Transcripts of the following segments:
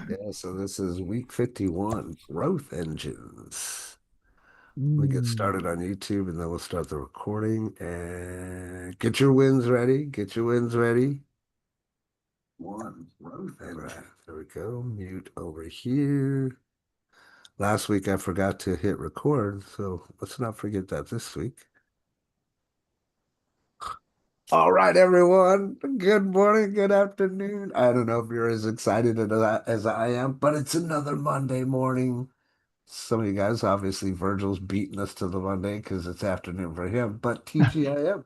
Yeah, so this is week 51, growth engines. We get started Mm. on YouTube and then we'll start the recording and get your wins ready. Get your wins ready. One, growth engine. There we go. Mute over here. Last week I forgot to hit record, so let's not forget that this week. All right, everyone. Good morning, good afternoon. I don't know if you're as excited as I am, but it's another Monday morning. Some of you guys, obviously, Virgil's beating us to the Monday because it's afternoon for him, but TGIM.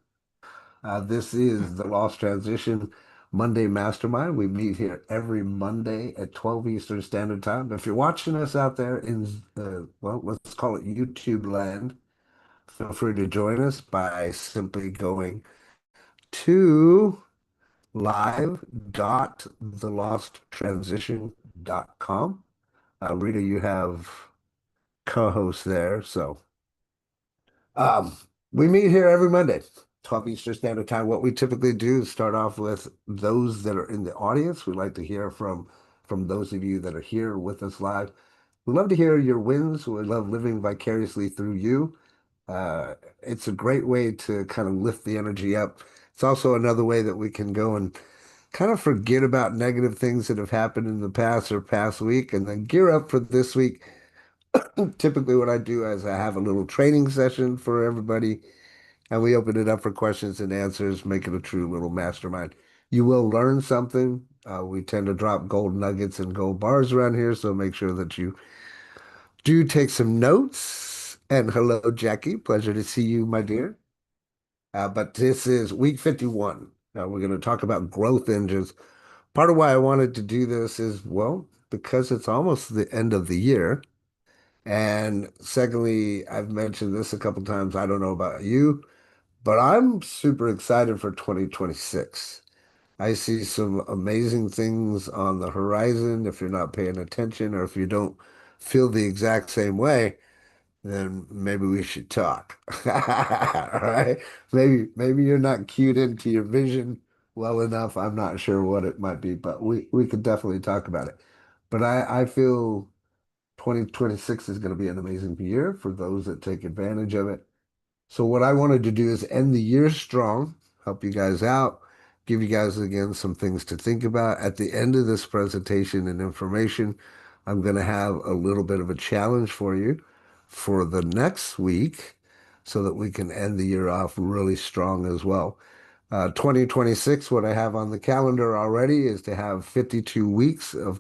This is the Lost Transition Monday Mastermind. We meet here every Monday at 12 Eastern Standard Time. If you're watching us out there in, well, let's call it YouTube land, feel free to join us by simply going to live.thelosttransition.com. Rita, you have co-host there, so. Um, we meet here every Monday, 12 Eastern Standard Time. What we typically do is start off with those that are in the audience. We'd like to hear from those of you that are here with us live. We love to hear your wins. We love living vicariously through you. It's a great way to kind of lift the energy up. It's also another way that we can go and kind of forget about negative things that have happened in the past or past week and then gear up for this week. Typically, what I do is I have a little training session for everybody, and we open it up for questions and answers, make it a true little mastermind. You will learn something. We tend to drop gold nuggets and gold bars around here, so make sure that you do take some notes. And hello, Jackie. Pleasure to see you, my dear. But this is week 51. We're going to talk about growth engines. Part of why I wanted to do this is, well, because it's almost the end of the year. And secondly, I've mentioned this a couple times. I don't know about you, but I'm super excited for 2026. I see some amazing things on the horizon. If you're not paying attention or if you don't feel the exact same way, then maybe we should talk. All right? Maybe you're not cued into your vision well enough. I'm not sure what it might be, but we could definitely talk about it. But I feel 2026 is going to be an amazing year for those that take advantage of it. So what I wanted to do is end the year strong, help you guys out, give you guys again some things to think about. At the end of this presentation and information, I'm going to have a little bit of a challenge for you for the next week so that we can end the year off really strong as well. 2026, what I have on the calendar already is to have 52 weeks of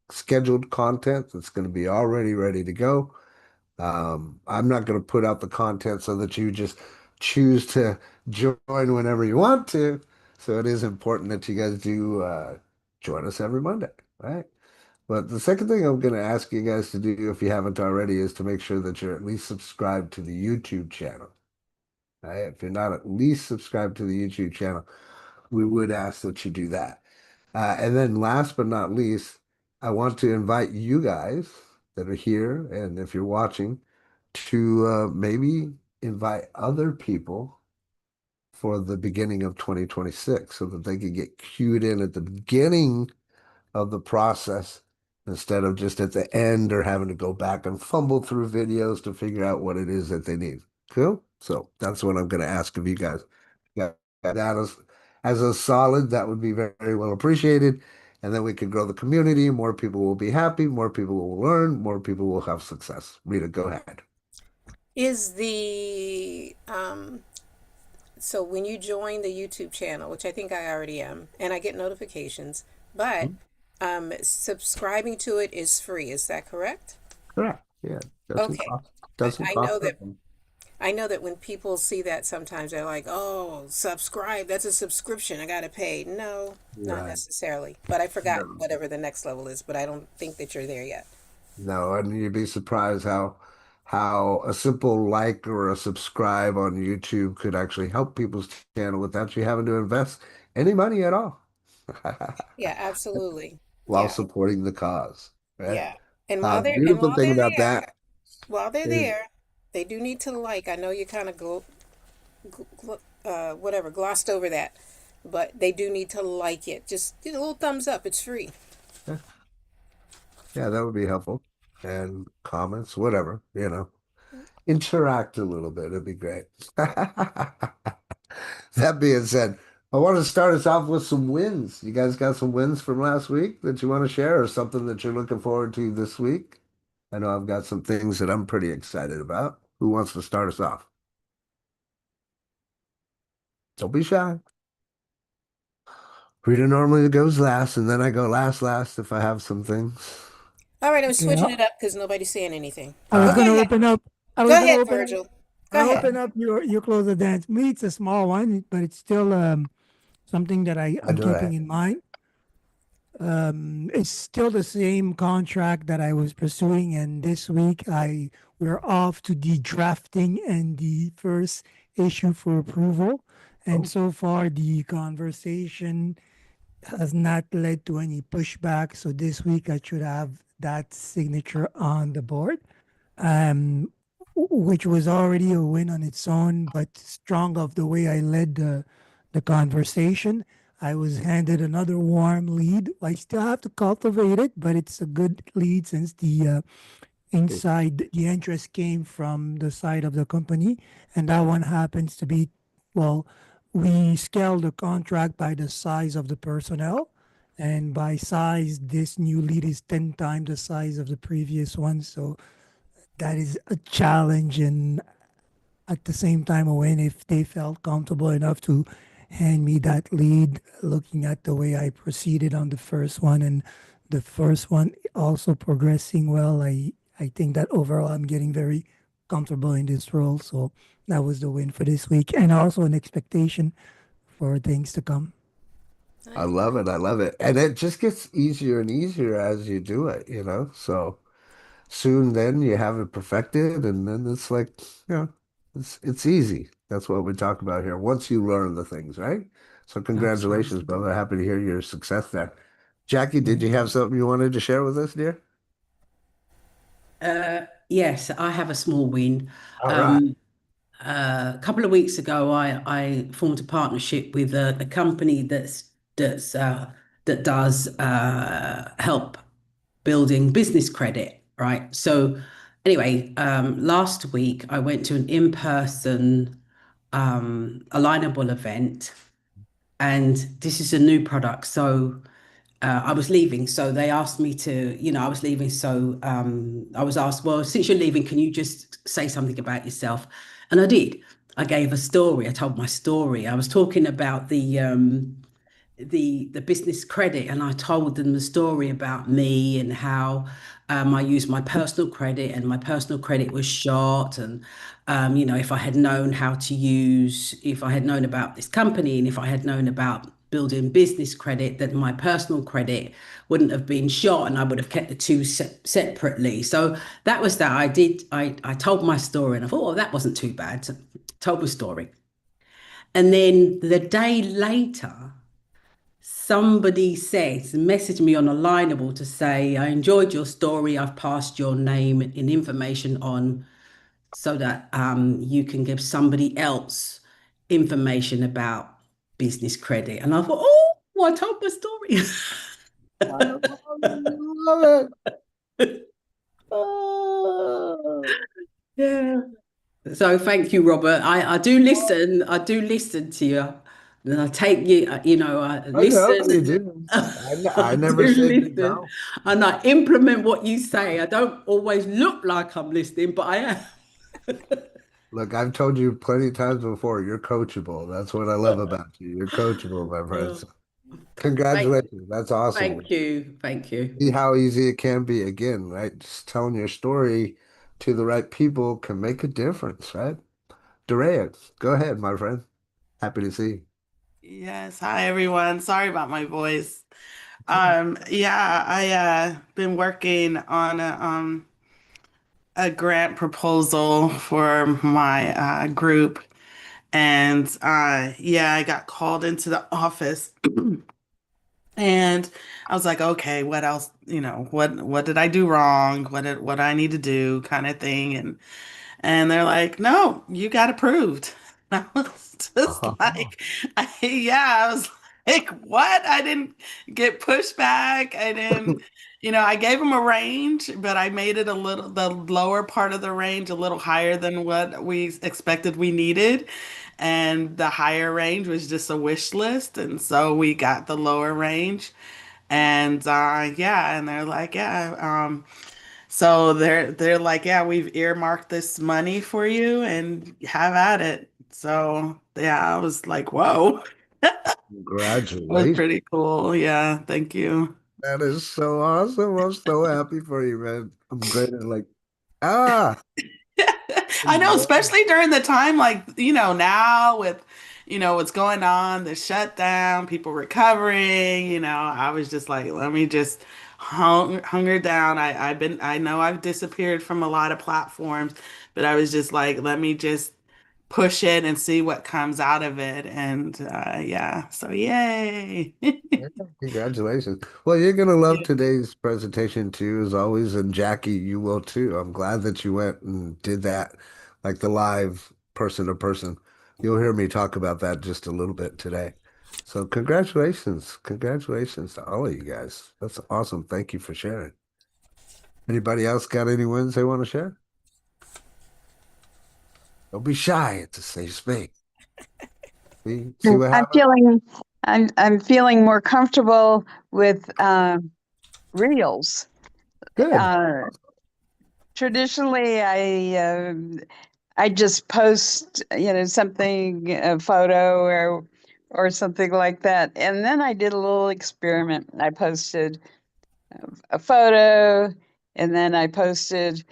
scheduled content that's going to be already ready to go. I'm not going to put out the content so that you just choose to join whenever you want to. So it is important that you guys do join us every Monday, right? But the second thing I'm going to ask you guys to do, if you haven't already, is to make sure that you're at least subscribed to the YouTube channel. Right? If you're not at least subscribed to the YouTube channel, we would ask that you do that. And then last but not least, I want to invite you guys that are here, and if you're watching, to maybe invite other people for the beginning of 2026 so that they can get cued in at the beginning of the process instead of just at the end or having to go back and fumble through videos to figure out what it is that they need. Cool? So that's what I'm going to ask of you guys. Yeah, that as a solid, that would be very, very well appreciated. And then we can grow the community. More people will be happy. More people will learn. More people will have success. Rita, go ahead. Is the so when you join the YouTube channel, which I think I already am, and I get notifications, but subscribing to it is free. Is that correct? Correct. Yeah, doesn't Okay. cost I, doesn't I cost know that nothing. I know that when people see that sometimes they're like, "Oh, subscribe, that's a subscription. I got to pay." No, not Right. necessarily. But I forgot No. whatever the next level is, but I don't think that you're there yet. No, and you'd be surprised how a simple like or a subscribe on YouTube could actually help people's channel without you having to invest any money at all Yeah, absolutely. while Yeah. supporting the cause, right? Yeah. And while they're and Beautiful while thing they're about there, that while they're is there, they do need to like. I know you kind of whatever, glossed over that. But they do need to like it. Just get a little thumbs up. It's free. Yeah, that would be helpful. And comments, whatever, interact a little bit. It'd be great. That being said, I want to start us off with some wins. You guys got some wins from last week that you want to share or something that you're looking forward to this week? I know I've got some things that I'm pretty excited about. Who wants to start us off? Don't be shy. Rita normally goes last, and then I go last if I have some things. All right, I'm Okay, switching it up because nobody's saying anything. I All was But go right. gonna ahead. open up. I was Go gonna ahead, open up. Virgil. Go I'll ahead. open up your close the dance. Me, it's a small one, but it's still something that I I'm do keeping it. in mind. It's still the same contract that I was pursuing, and this week we're off to the drafting and the first issue for approval. And Oh, so far, the conversation has not led to any pushback. So this week, I should have that signature on the board, um, which was already a win on its own, but strong of the way I led the conversation. I was handed another warm lead. I still have to cultivate it, but it's a good lead since the interest came from the side of the company, and that one happens to be, well, we scale the contract by the size of the personnel, and by size, this new lead is 10 times the size of the previous one. So that is a challenge, and at the same time a win if they felt comfortable enough to hand me that lead, looking at the way I proceeded on the first one, and the first one also progressing well. I think that overall I'm getting very comfortable in this role. So that was the win for this week, and also an expectation for things to come. I Nice. love it. I love it. And it just gets easier and easier as you do it. So soon then you have it perfected and then it's like, it's easy. That's what we talk about here. Once you learn the things, right? So That's right. congratulations, brother. Happy to hear your success there. Jackie, did Thank you you. have something you wanted to share with us, dear? Yes, I have a small win. All right. Um, a couple of weeks ago, I formed a partnership with a company that does help building business credit, right? So anyway, last week I went to an in-person alignable event, and this is a new product. So I was leaving, so they asked me to, I was leaving. So I was asked, well, since you're leaving, can you just say something about yourself? And I did. I gave a story. I told my story. I was talking about the business credit, and I told them the story about me and how I used my personal credit, and my personal credit was shot. And if I had known if I had known about this company, and if I had known about building business credit, that my personal credit wouldn't have been shot, and I would have kept the two separately. So that was that. I told my story, and I thought, oh, that wasn't too bad. So, told my story, and then the day later somebody says, message me on Alignable to say, I enjoyed your story. I've passed your name and information on so that you can give somebody else information about business credit. And I thought, oh, I told my I story. love it. Love it. Oh. Yeah. So thank you, Robert. I do listen. I do listen to you. And I take you, I I know listen. you do. I I never do said you listen. know. And I implement what you say. I don't always look like I'm listening, but I am. Look, I've told you plenty of times before, you're coachable. That's what I love about you. You're coachable, my friend. Oh, So thank, congratulations. That's awesome. thank you. Thank you. See how easy it can be again, right? Just telling your story to the right people can make a difference, right? Durant, go ahead, my friend. Happy to see. Yes, hi everyone. Sorry about my voice. Yeah, I been working on a grant proposal for my group, and yeah, I got called into the office, and I was like, okay, what else? What did I do wrong? What I need to do, kind of thing, and they're like, no, you got approved. I was just Oh, like, yeah, I was. like, what? I didn't get pushback. I didn't, I gave them a range, but I made it the lower part of the range a little higher than what we expected we needed. And the higher range was just a wish list. And so we got the lower range. And yeah, and they're like, yeah, so they're like, yeah, we've earmarked this money for you and have at it. So yeah, I was like, whoa. That was Congratulations. pretty cool. Yeah, thank you. That is so awesome. I'm so happy for you, man. I'm great at like, ah, I know, man. especially during the time like, now with, what's going on, the shutdown, people recovering, I was just like, let me just hunger down. I know I've disappeared from a lot of platforms, but I was just like, let me just push it and see what comes out of it. And yeah, so yay. Yeah, congratulations. Well, you're gonna love today's presentation too, as always, and Jackie, you will too. I'm glad that you went and did that, like the live person to person. You'll hear me talk about that just a little bit today. So congratulations. Congratulations to all of you guys. That's awesome. Thank you for sharing. Anybody else got any wins they want to share? Don't be shy. It's a safe space. See what I'm happens? feeling I'm feeling more comfortable with reels. Good. Uh, Traditionally, I just post, something, a photo or something like that, and then I did a little experiment. I posted a photo, and then I posted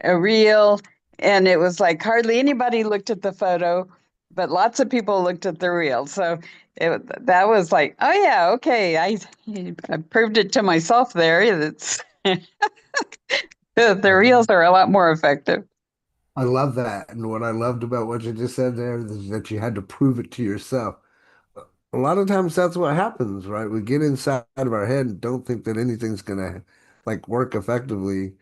a reel, and it was like hardly anybody looked at the photo, but lots of people looked at the reel. So that was like, oh yeah, okay, I proved it to myself there. It's the reels are a lot more effective. I love that. And what I loved about what you just said there is that you had to prove it to yourself. A lot of times that's what happens, right? We get inside of our head and don't think that anything's gonna like work effectively,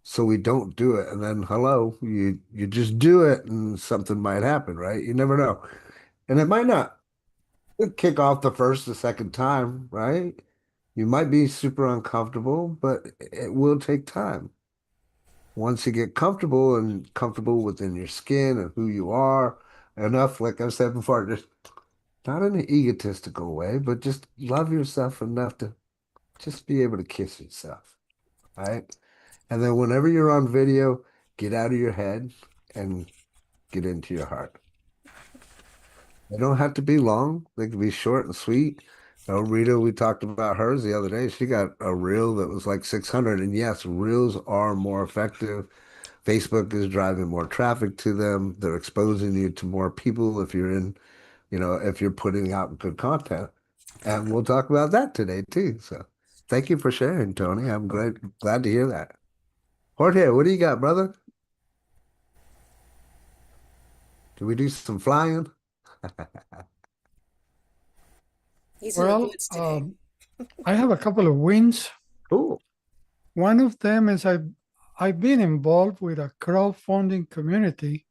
so we don't do it. And then hello, you just do it and something might happen, right? You never know. And it might not kick off the first or second time, right? You might be super uncomfortable, but it will take time. Once you get comfortable and comfortable within your skin and who you are, enough, like I've said before, just not in an egotistical way, but just love yourself enough to just be able to kiss yourself, right? And then whenever you're on video, get out of your head and get into your heart. They don't have to be long. They can be short and sweet. Rita, we talked about hers the other day. She got a reel that was like 600. And yes, reels are more effective. Facebook is driving more traffic to them. They're exposing you to more people if you're in, if you're putting out good content. And we'll talk about that today too. So thank you for sharing, Tony. I'm glad to hear that. Jorge, what do you got, brother? Can we do some flying? He's in the Well, woods today. I have a couple of wins. Cool. One of them is I've been involved with a crowdfunding community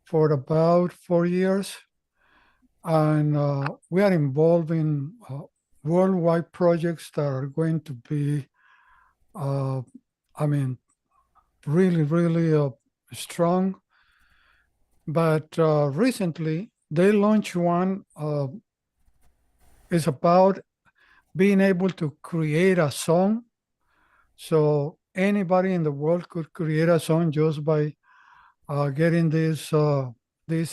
for about 4 years, and we are involved in worldwide projects that are going to be, I mean, really, really strong. But recently, they launched one. It's about being able to create a song. So anybody in the world could create a song just by getting this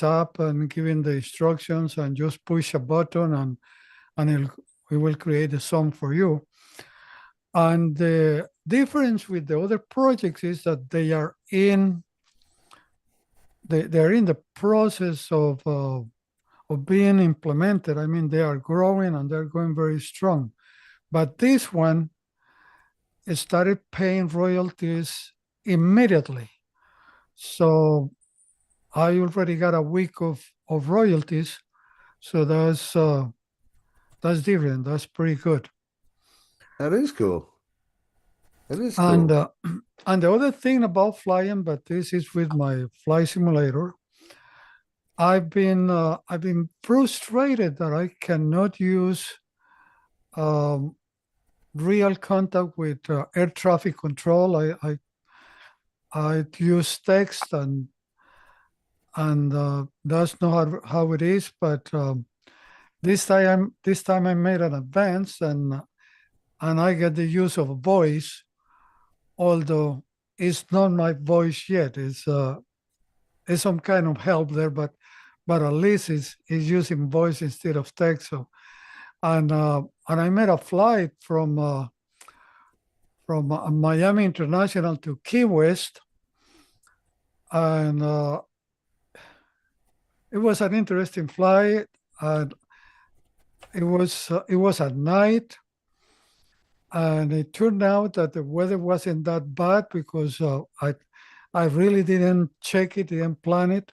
app and giving the instructions and just push a button and it will create a song for you. And the difference with the other projects is that they're in the process of being implemented. I mean, they are growing and they're going very strong. But this one started paying royalties immediately. So I already got a week of royalties. So that's different. That's pretty good. That is cool. That is And cool. and the other thing about flying, but this is with my flight simulator. I've been frustrated that I cannot use um, real contact with air traffic control. I use text, and that's not how it is. But this time I made an advance, and I get the use of a voice, although it's not my voice yet. It's some kind of help there, but at least it's using voice instead of text. So and I made a flight from Miami International to Key West, and it was an interesting flight. And it was at night, and it turned out that the weather wasn't that bad because I really didn't check it, didn't plan it.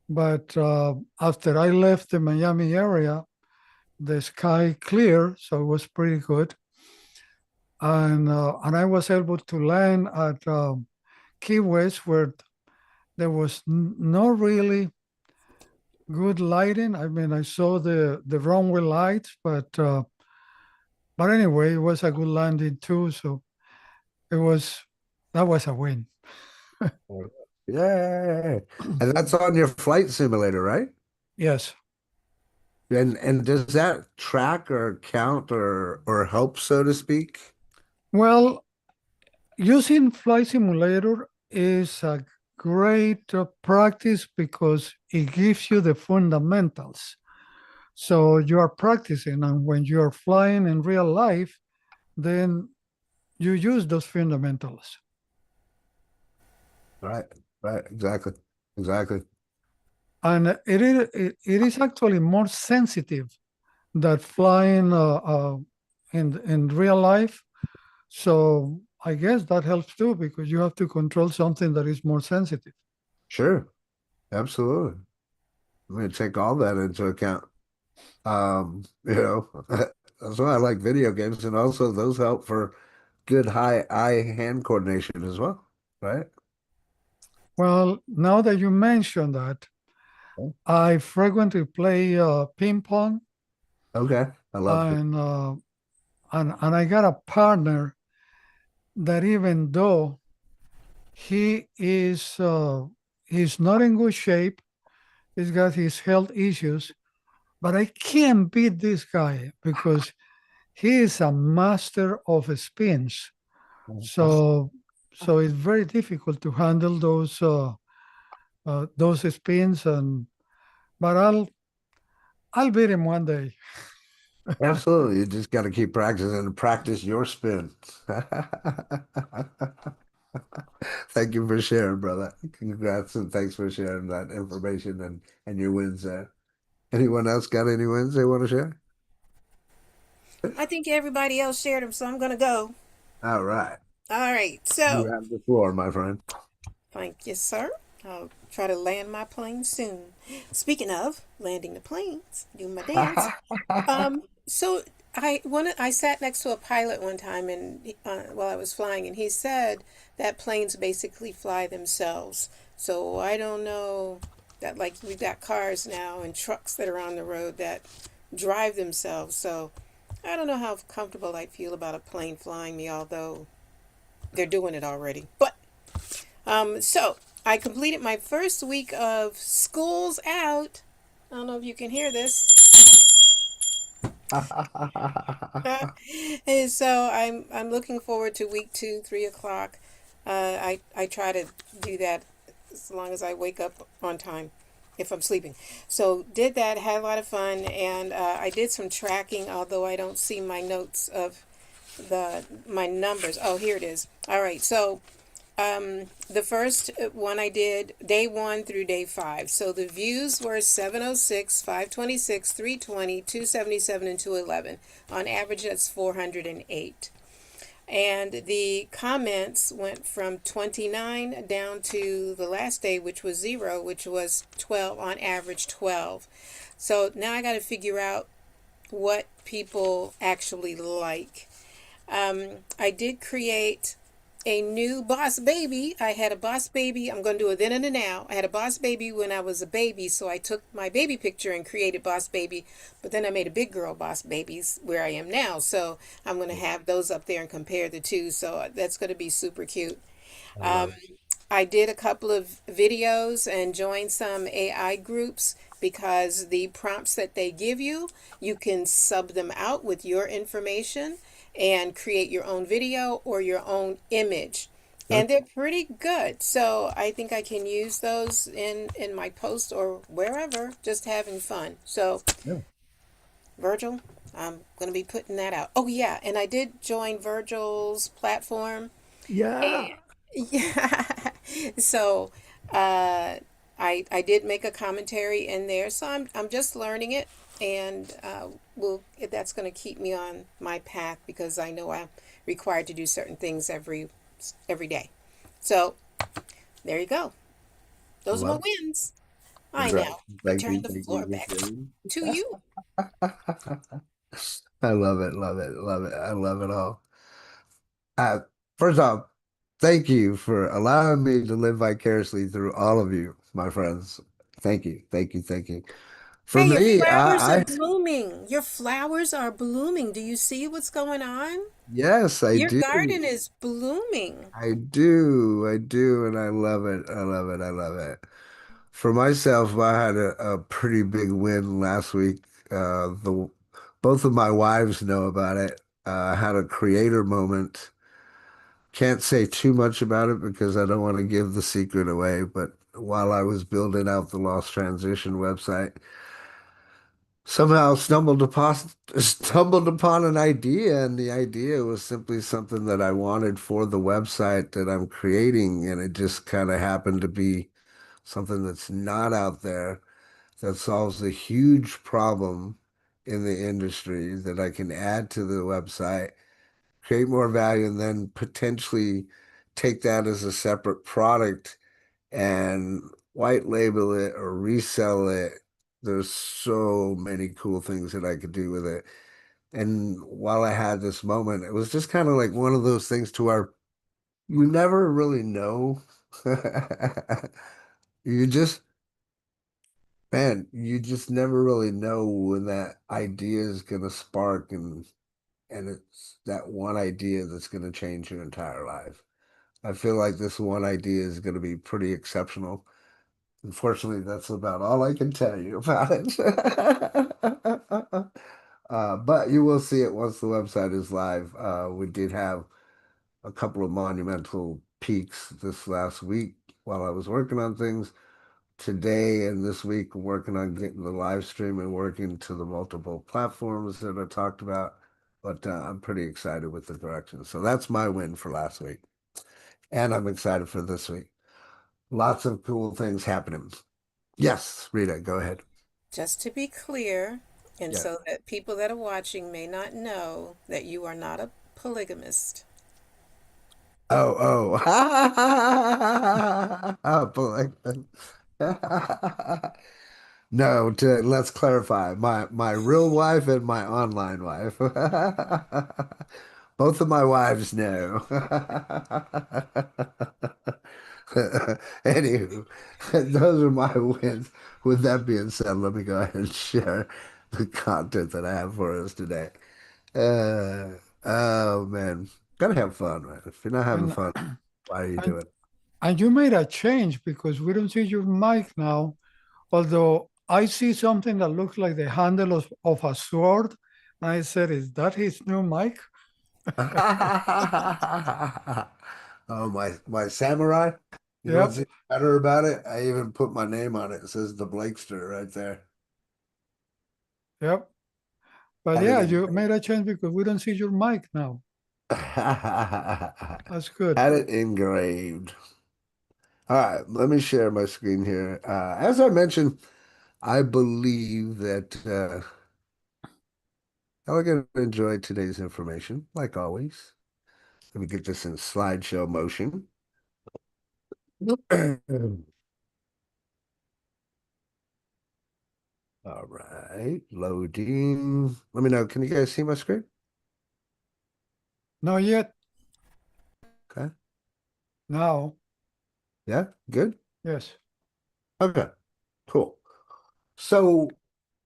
But after I left the Miami area, the sky cleared, so it was pretty good. And I was able to land at Key West, where there was no really good lighting. I mean, I saw the runway lights, but anyway, it was a good landing too. So it was that was a win. Yeah. And that's on your flight simulator, right? Yes. And does that track or count or help, so to speak? Well, using Flight Simulator is a great practice because it gives you the fundamentals. So you are practicing, and when you are flying in real life, then you use those fundamentals. Right, right, exactly, exactly. And it is actually more sensitive than flying in real life. So I guess that helps too, because you have to control something that is more sensitive. Sure, absolutely. I'm going to take all that into account. You know, that's why I like video games, and also those help for good high eye-hand coordination as well, right? Well, now that you mention that, Okay, I frequently play ping pong, okay. I love it. and I got a partner that, even though he is he's not in good shape, he's got his health issues, but I can't beat this guy because he is a master of spins. So so it's very difficult to handle those spins, and but I'll beat him one day. Absolutely. You just got to keep practicing and practice your spin. Thank you for sharing, brother. Congrats and thanks for sharing that information and your wins there. Anyone else got any wins they want to share? I think everybody else shared them, so I'm gonna go. All right. All right, You so have the floor, my friend. thank you, sir. I'll try to land my plane soon. Speaking of landing the planes, do my dance. So I sat next to a pilot one time, and while I was flying, and he said that planes basically fly themselves. So I don't know that, like, we've got cars now and trucks that are on the road that drive themselves. So I don't know how comfortable I feel about a plane flying me, although they're doing it already. But so I completed my first week of schools out. I don't know if you can hear this. And so I'm looking forward to week 2, 3 o'clock. I try to do that as long as I wake up on time, if I'm sleeping. So did that, had a lot of fun, and I did some tracking. Although I don't see my notes of my numbers. Oh, here it is. All right, so the first one I did day 1 through day 5. So the views were 706, 526, 320, 277, and 211. On average, that's 408. And the comments went from 29 down to the last day, which was 0, which was 12, on average 12. So now I got to figure out what people actually like. I did create a new boss baby. I had a boss baby. I'm going to do a then and a now. I had a boss baby when I was a baby, so I took my baby picture and created boss baby. But then I made a big girl boss babies where I am now. So I'm going to have those up there and compare the two. So that's going to be super cute. I Um, love I did a couple of videos and joined some AI groups because the prompts that they give you, you can sub them out with your information and create your own video or your own image. it. And they're pretty good. So I think I can use those in my post or wherever, just having fun. So, Yeah. Virgil, I'm going to be putting that out. Oh, yeah. And I did join Virgil's platform. Yeah. Yeah. So, uh, I did make a commentary in there, so I'm just learning it, and will that's going to keep me on my path because I know I'm required to do certain things every day. So there you go. Those are my Love wins. I Congrats. now Thank return you. the Thank floor you for back sharing. to you. I love it. Love it. Love it. I love it all. Uh, First off, thank you for allowing me to live vicariously through all of you, my friends. Thank you. Thank you. Thank you. For Hey, your me, flowers are I blooming. Your flowers are blooming. Do you see what's going on? yes, I Your do. garden is blooming. I do. I do. And I love it. I love it. I love it. For myself, I had a pretty big win last week. The both of my wives know about it. I had a creator moment. Can't say too much about it because I don't want to give the secret away. But while I was building out the Lost Transition website, somehow stumbled upon an idea, and the idea was simply something that I wanted for the website that I'm creating, and it just kind of happened to be something that's not out there that solves a huge problem in the industry that I can add to the website, create more value, and then potentially take that as a separate product and white label it or resell it. There's so many cool things that I could do with it. And while I had this moment, it was just kind of like one of those things to where you never really know. You just Man, you just never really know when that idea is gonna spark and it's that one idea that's gonna change your entire life. I feel like this one idea is gonna be pretty exceptional. Unfortunately, that's about all I can tell you about it. But you will see it once the website is live. We did have a couple of monumental peaks this last week while I was working on things today and this week working on getting the live stream and working to the multiple platforms that I talked about. But I'm pretty excited with the direction. So that's my win for last week. And I'm excited for this week. Lots of cool things happening. Yes, Rita, go ahead. Just to be clear, and Yeah. so that people that are watching may not know that you are not a polygamist. Oh, oh. Oh, boy. No, let's clarify. My real wife and my online wife. Both of my wives know. Anywho, those are my wins. With that being said, let me go ahead and share the content that I have for us today. Uh, oh man, gotta have fun, man. If you're not having And fun, why are you and doing it? and you made a change because we don't see your mic now. Although I see something that looks like the handle of a sword. And I said, is that his new mic? Oh, my samurai. You know what's Yep, even better about it? I even put my name on it. It says the Blakester right there. yep. But Had it yeah, you engraved. made a change because we don't see your mic now. That's good. Had it engraved. All right, let me share my screen here. As I mentioned, I believe that y'all are going to enjoy today's information, like always. Let me get this in slideshow motion. All right, loading. Let me know. Can you guys see my screen? Not yet. Okay. Now, Yeah, good. yes. Okay, cool. So,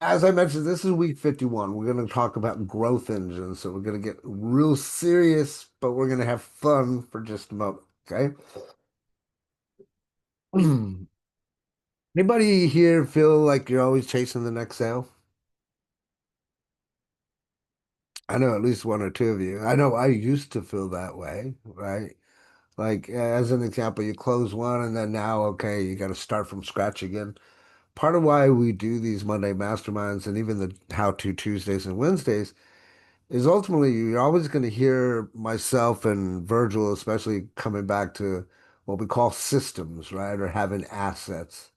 as I mentioned, this is week 51. We're going to talk about growth engines. So, we're going to get real serious, but we're going to have fun for just a moment. Okay. Anybody here feel like you're always chasing the next sale? I know at least one or two of you. I know I used to feel that way, right? Like, as an example, you close one and then now, okay, you got to start from scratch again. Part of why we do these Monday masterminds and even the how-to Tuesdays and Wednesdays is ultimately you're always going to hear myself and Virgil, especially coming back to what we call systems, right? Or having assets.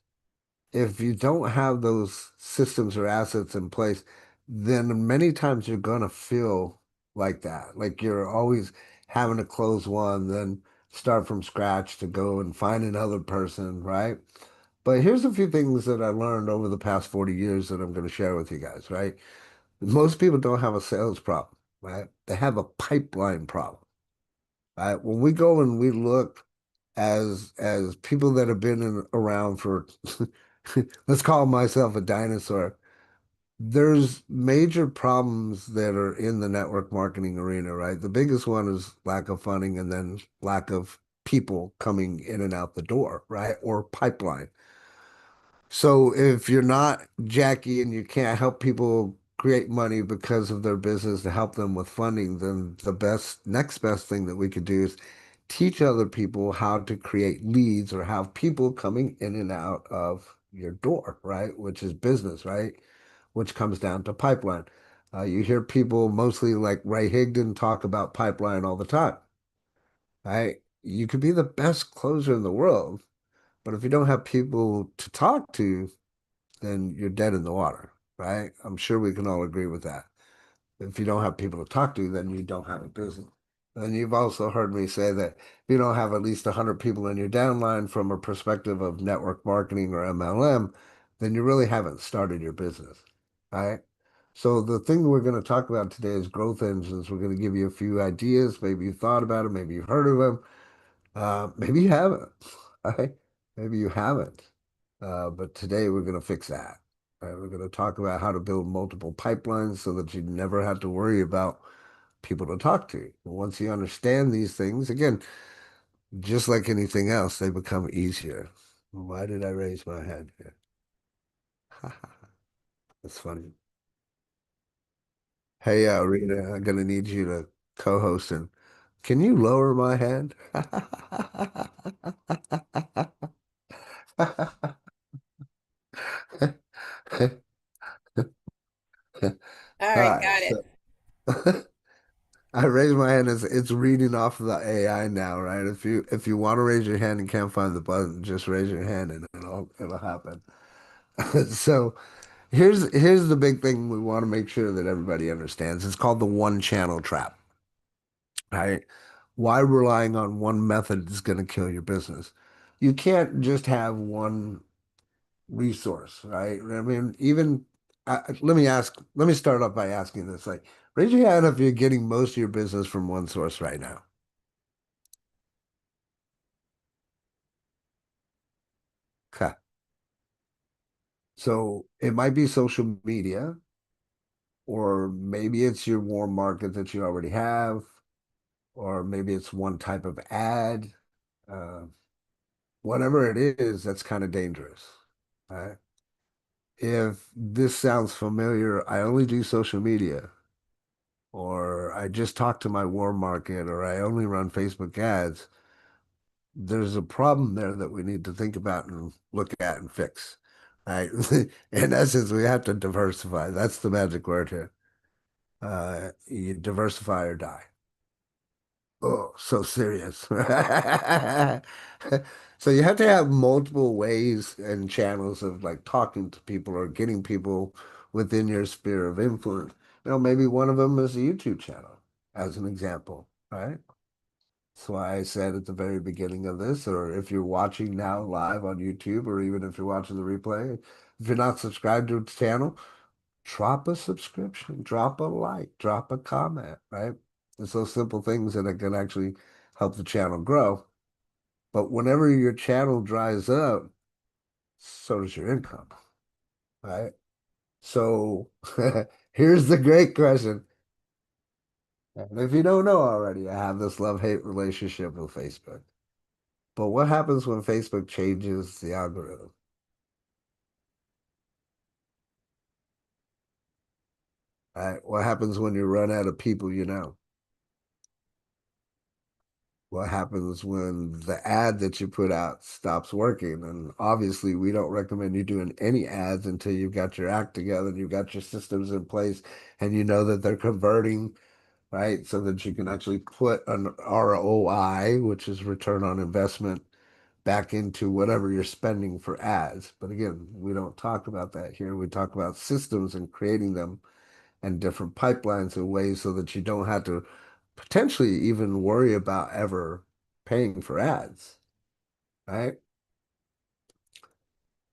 If you don't have those systems or assets in place, then many times you're going to feel like that. Like you're always having to close one, then start from scratch to go and find another person, right? But here's a few things that I learned over the past 40 years that I'm going to share with you guys, right? Most people don't have a sales problem, right? They have a pipeline problem, right? When we go and we look as people that have been around for, let's call myself a dinosaur, there's major problems that are in the network marketing arena, right? The biggest one is lack of funding and then lack of people coming in and out the door, right? Or pipeline. So if you're not Jackie and you can't help people create money because of their business to help them with funding, then the next best thing that we could do is teach other people how to create leads or have people coming in and out of your door, right? Which is business, right? Which comes down to pipeline. You hear people mostly like Ray Higdon talk about pipeline all the time, right? You could be the best closer in the world, but if you don't have people to talk to, then you're dead in the water, right? I'm sure we can all agree with that. If you don't have people to talk to, then you don't have a business. And you've also heard me say that if you don't have at least 100 people in your downline from a perspective of network marketing or MLM, then you really haven't started your business, right? So the thing we're going to talk about today is growth engines. We're going to give you a few ideas. Maybe you thought about it. Maybe you've heard of them. Maybe you haven't, right? Maybe you haven't. But today we're going to fix that. Right? We're going to talk about how to build multiple pipelines so that you never have to worry about people to talk to. And once you understand these things, again, just like anything else, they become easier. Why did I raise my hand here? That's funny. Hey, Rita, I'm gonna need you to co-host and can you lower my hand? All All right, right, got it. so I raise my hand. It's reading off of the AI now, right? If you want to raise your hand and can't find the button, just raise your hand and it'll happen. So here's the big thing we want to make sure that everybody understands. It's called the one channel trap, right? Why relying on one method is going to kill your business. You can't just have one resource, right? I mean, even let me start off by asking this, like, raise your hand if you're getting most of your business from one source right now. Okay. So it might be social media, or maybe it's your warm market that you already have, or maybe it's one type of ad. Uh, Whatever it is, that's kind of dangerous. Right? If this sounds familiar, I only do social media, or I just talk to my warm market, or I only run Facebook ads. There's a problem there that we need to think about and look at and fix. Right? In essence, we have to diversify. That's the magic word here. You diversify or die. Oh, so serious. So you have to have multiple ways and channels of like talking to people or getting people within your sphere of influence. Maybe one of them is a YouTube channel, as an example, right? That's why I said at the very beginning of this, or if you're watching now live on YouTube, or even if you're watching the replay, if you're not subscribed to the channel, drop a subscription, drop a like, drop a comment, right? It's those simple things that can actually help the channel grow. But whenever your channel dries up, so does your income, right? So here's the great question. And if you don't know already, I have this love-hate relationship with Facebook. But what happens when Facebook changes the algorithm? Right? What happens when you run out of people you know? What happens when the ad that you put out stops working? And obviously, we don't recommend you doing any ads until you've got your act together and you've got your systems in place and you know that they're converting, right? So that you can actually put an ROI, which is return on investment, back into whatever you're spending for ads. But again, we don't talk about that here. We talk about systems and creating them and different pipelines and ways so that you don't have to potentially even worry about ever paying for ads, right?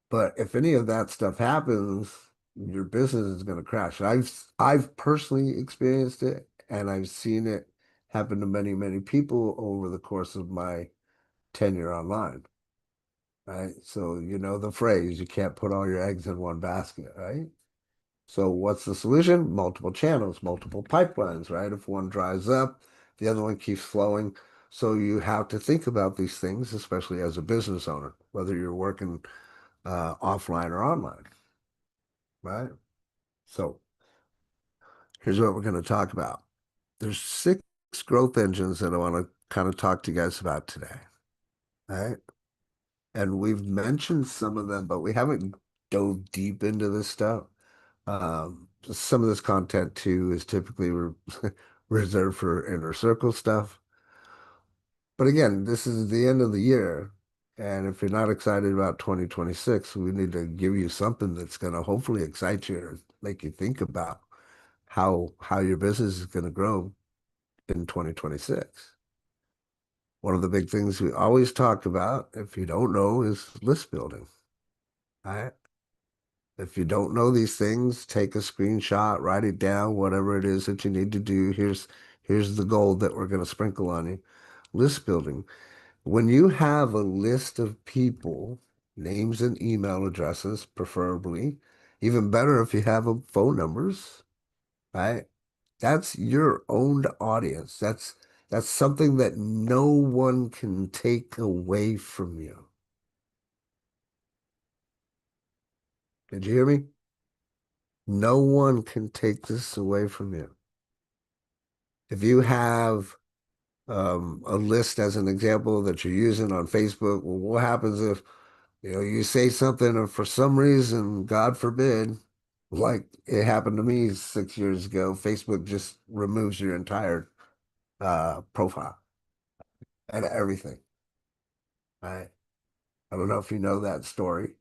But if any of that stuff happens, your business is going to crash. I've personally experienced it and I've seen it happen to many, many people over the course of my tenure online, right? So you know the phrase, you can't put all your eggs in one basket, right? So what's the solution? Multiple channels, multiple pipelines, right? If one dries up, the other one keeps flowing. So you have to think about these things, especially as a business owner, whether you're working offline or online, right? So here's what we're going to talk about. There's 6 growth engines that I want to kind of talk to you guys about today, right? And we've mentioned some of them, but we haven't dove deep into this stuff. Some of this content too is typically reserved for inner circle stuff. But again, this is the end of the year. And if you're not excited about 2026, we need to give you something that's going to hopefully excite you and make you think about how your business is going to grow in 2026. One of the big things we always talk about, if you don't know, is list building. Right? If you don't know these things, take a screenshot, write it down, whatever it is that you need to do. Here's the gold that we're going to sprinkle on you. List building. When you have a list of people, names and email addresses, preferably, even better if you have phone numbers, right? That's your owned audience. That's something that no one can take away from you. Did you hear me? No one can take this away from you. If you have a list as an example that you're using on Facebook, well, what happens if you say something and for some reason, God forbid, like it happened to me 6 years ago, Facebook just removes your entire profile and everything. Right? I don't know if you know that story,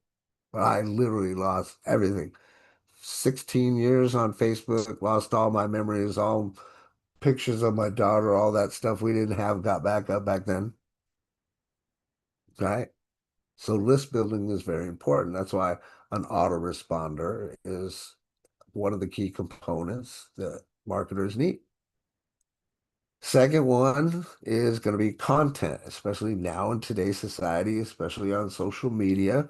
but I literally lost everything. 16 years on Facebook, lost all my memories, all pictures of my daughter, all that stuff we didn't have got back up back then. Right? So list building is very important. That's why an autoresponder is one of the key components that marketers need. Second one is going to be content, especially now in today's society, especially on social media.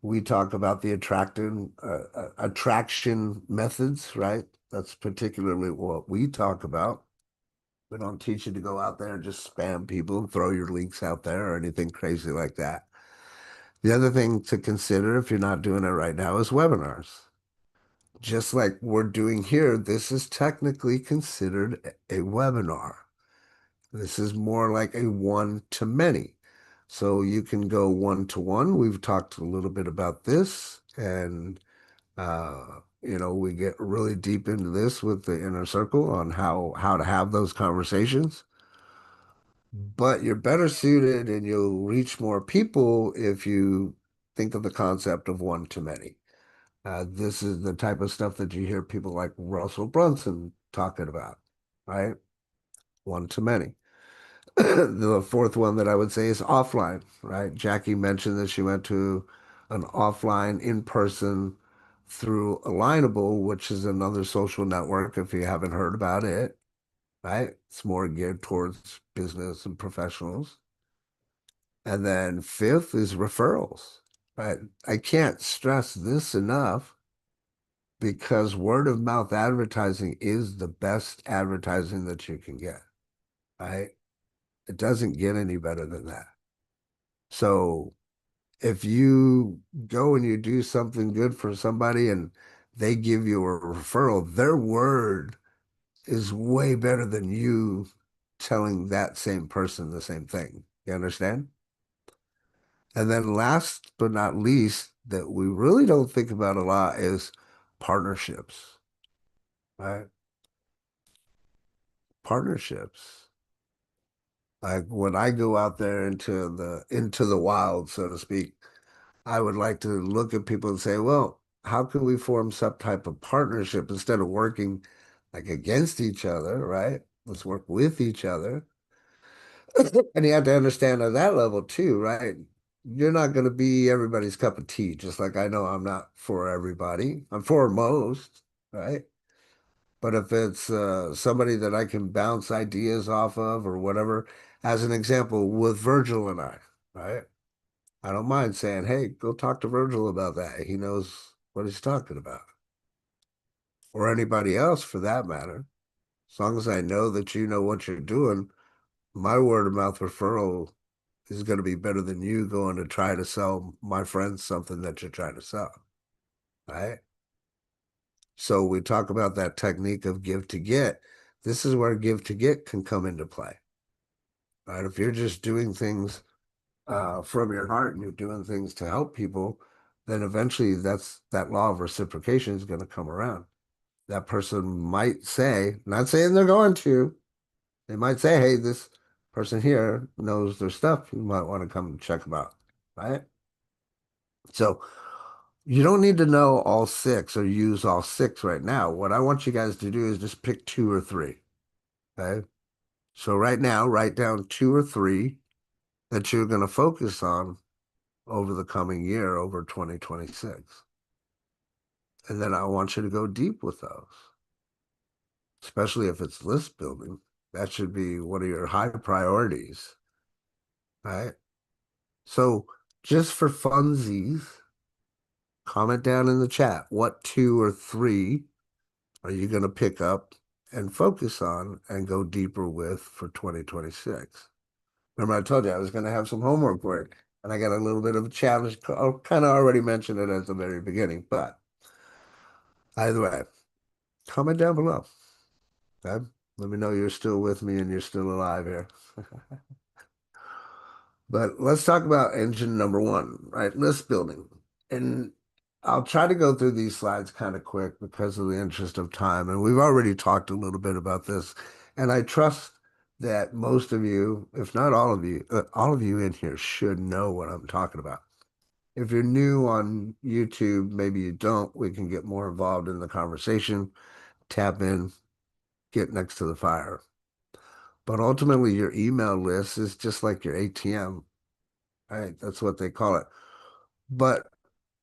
We talk about the attraction methods, right? That's particularly what we talk about. We don't teach you to go out there and just spam people and throw your links out there or anything crazy like that. The other thing to consider if you're not doing it right now is webinars. Just like we're doing here, this is technically considered a webinar. This is more like a one-to-many. So you can go one-to-one. We've talked a little bit about this, and we get really deep into this with the inner circle on how to have those conversations. But you're better suited and you'll reach more people if you think of the concept of one-to-many. This is the type of stuff that you hear people like Russell Brunson talking about, right? One-to-many. The fourth one that I would say is offline, right? Jackie mentioned that she went to an offline in-person through Alignable, which is another social network if you haven't heard about it, right? It's more geared towards business and professionals. And then fifth is referrals, right? I can't stress this enough because word of mouth advertising is the best advertising that you can get, right? It doesn't get any better than that. So if you go and you do something good for somebody and they give you a referral, their word is way better than you telling that same person the same thing. You understand? And then last but not least, that we really don't think about a lot is partnerships, right? Partnerships. Like when I go out there into the wild, so to speak, I would like to look at people and say, well, how can we form some type of partnership instead of working like against each other, right? Let's work with each other. And you have to understand on that level too, right? You're not going to be everybody's cup of tea, just like I know I'm not for everybody. I'm for most, right? But if it's somebody that I can bounce ideas off of or whatever, as an example, with Virgil and I, right? I don't mind saying, hey, go talk to Virgil about that. He knows what he's talking about. Or anybody else for that matter. As long as I know that you know what you're doing, my word of mouth referral is going to be better than you going to try to sell my friends something that you're trying to sell, right? So we talk about that technique of give to get. This is where give to get can come into play, right? If you're just doing things from your heart and you're doing things to help people, then eventually that law of reciprocation is going to come around. That person might say, not saying they're going to, they might say, hey, this person here knows their stuff. You might want to come check them out, right? So you don't need to know all six or use all six right now. What I want you guys to do is just pick two or three, okay? So right now, write down two or three that you're going to focus on over the coming year, over 2026. And then I want you to go deep with those, especially if it's list building. That should be one of your high priorities, right? So just for funsies, comment down in the chat what two or three are you going to pick up and focus on and go deeper with for 2026. Remember, I told you I was going to have some homework work, and I got a little bit of a challenge. I kind of already mentioned it at the very beginning, but either way, comment down below. Okay? Let me know you're still with me and you're still alive here. But let's talk about engine number one, right? List building. And I'll try to go through these slides kind of quick because of the interest of time. And we've already talked a little bit about this. And I trust that most of you, if not all of you in here should know what I'm talking about. If you're new on YouTube, maybe you don't, we can get more involved in the conversation, tap in, get next to the fire. But ultimately, your email list is just like your ATM, right? That's what they call it. But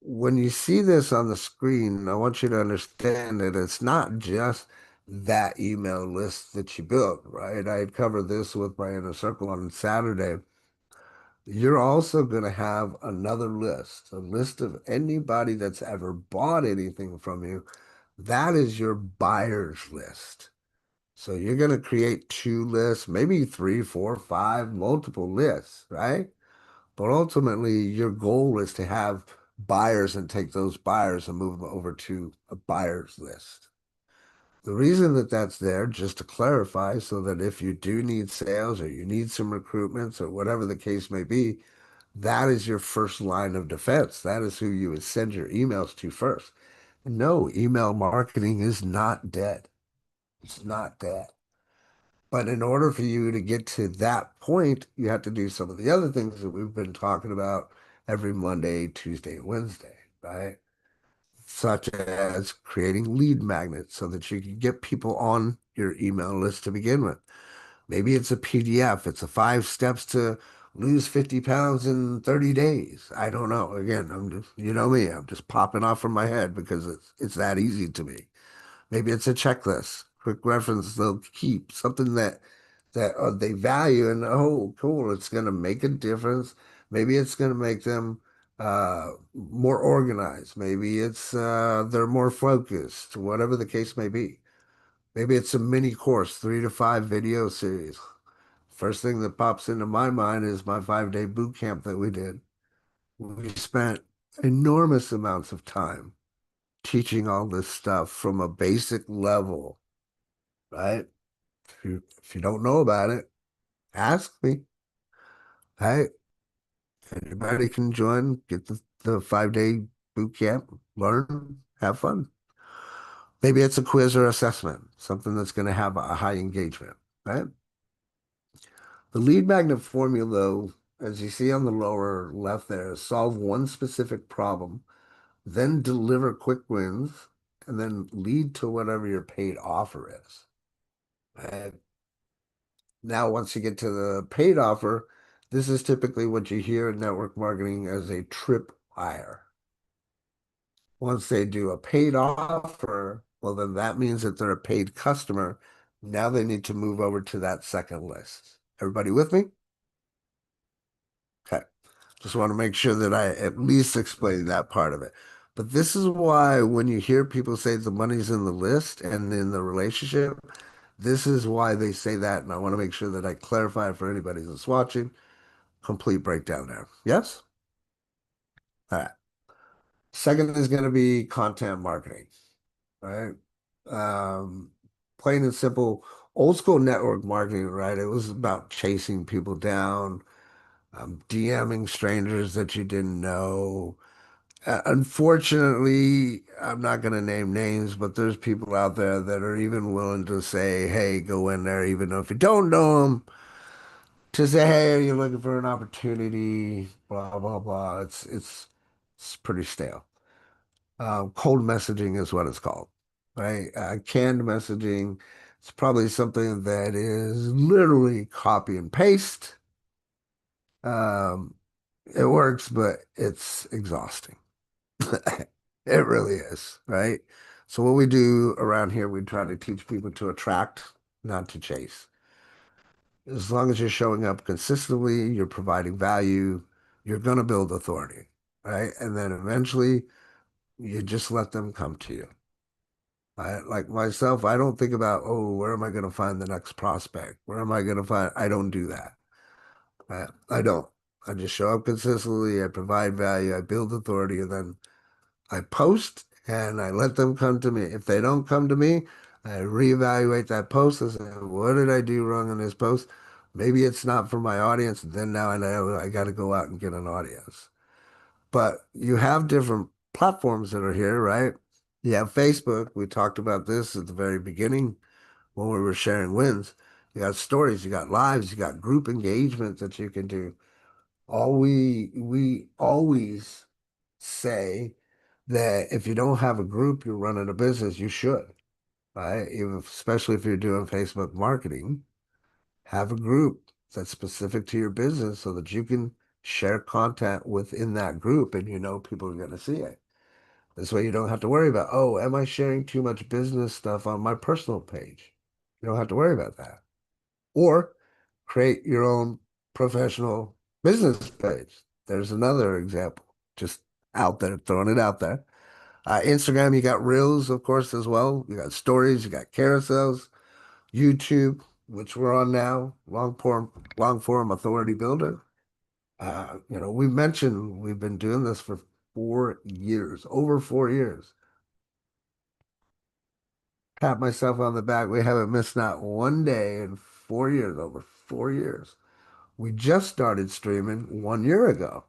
when you see this on the screen, I want you to understand that it's not just that email list that you built, right? I covered this with my inner circle on Saturday. You're also going to have another list, a list of anybody that's ever bought anything from you. That is your buyer's list. So you're going to create two lists, maybe three, four, five, multiple lists, right? But ultimately, your goal is to have buyers and take those buyers and move them over to a buyer's list. The reason that that's there, just to clarify, so that if you do need sales or you need some recruitments or whatever the case may be, that is your first line of defense. That is who you would send your emails to first. No, email marketing is not dead. It's not dead. But in order for you to get to that point, you have to do some of the other things that we've been talking about every Monday, Tuesday, and Wednesday, right? Such as creating lead magnets so that you can get people on your email list to begin with. Maybe it's a PDF. It's a 5 steps to lose 50 pounds in 30 days. I don't know. Again, I'm just, you know me, I'm just popping off from my head because it's that easy to me. Maybe it's a checklist, quick reference they'll keep, something that that they value, and oh, cool, it's going to make a difference. Maybe it's going to make them more organized. Maybe it's they're more focused, whatever the case may be. Maybe it's a mini course, 3 to 5 video series. First thing that pops into my mind is my 5-day boot camp that we did. We spent enormous amounts of time teaching all this stuff from a basic level, right? If you don't know about it, ask me. Hey, anybody can join, get the 5-day boot camp, learn, have fun. Maybe it's a quiz or assessment, something that's going to have a high engagement, right? The lead magnet formula, though, as you see on the lower left there, is solve one specific problem, then deliver quick wins, and then lead to whatever your paid offer is. And now, once you get to the paid offer, this is typically what you hear in network marketing as a trip wire. Once they do a paid offer, well, then that means that they're a paid customer. Now they need to move over to that second list. Everybody with me? Okay. Just want to make sure that I at least explain that part of it. But this is why when you hear people say the money's in the list and in the relationship, this is why they say that. And I want to make sure that I clarify for anybody that's watching. Complete breakdown there. Yes? All right. Second is going to be content marketing, right? Um, Plain and simple, old school network marketing, right? It was about chasing people down, DMing strangers that you didn't know. Unfortunately, I'm not going to name names, but there's people out there that are even willing to say, hey, go in there, even though if you don't know them, to say, hey, you're looking for an opportunity, blah, blah, blah. It's pretty stale. Cold messaging is what it's called, right? Canned messaging. It's probably something that is literally copy and paste. Um, it works, but it's exhausting. It really is, right? So what we do around here, we try to teach people to attract, not to chase. As long as you're showing up consistently, you're providing value, you're going to build authority, right? And then eventually you just let them come to you. Like myself, I don't think about, oh, where am I going to find the next prospect? Where am I going to find? I don't do that. I don't. I just show up consistently. I provide value. I build authority, and then I post and I let them come to me. If they don't come to me, I reevaluate that post and say, what did I do wrong in this post? Maybe it's not for my audience. Then now I know I got to go out and get an audience. But you have different platforms that are here, right? You have Facebook. We talked about this at the very beginning when we were sharing wins. You got stories, you got lives, you got group engagement that you can do. We always say that if you don't have a group, you're running a business, you should, right? Even especially if you're doing Facebook marketing, have a group that's specific to your business so that you can share content within that group and you know people are going to see it. This way you don't have to worry about, oh, am I sharing too much business stuff on my personal page? You don't have to worry about that. Or create your own professional business page. There's another example, just out there, throwing it out there. Instagram, you got Reels, of course, as well. You got stories, you got carousels, YouTube, which we're on now, long form authority builder. We mentioned we've been doing this for 4 years, over 4 years. Pat myself on the back. We haven't missed not one day in 4 years, over 4 years. We just started streaming 1 year ago.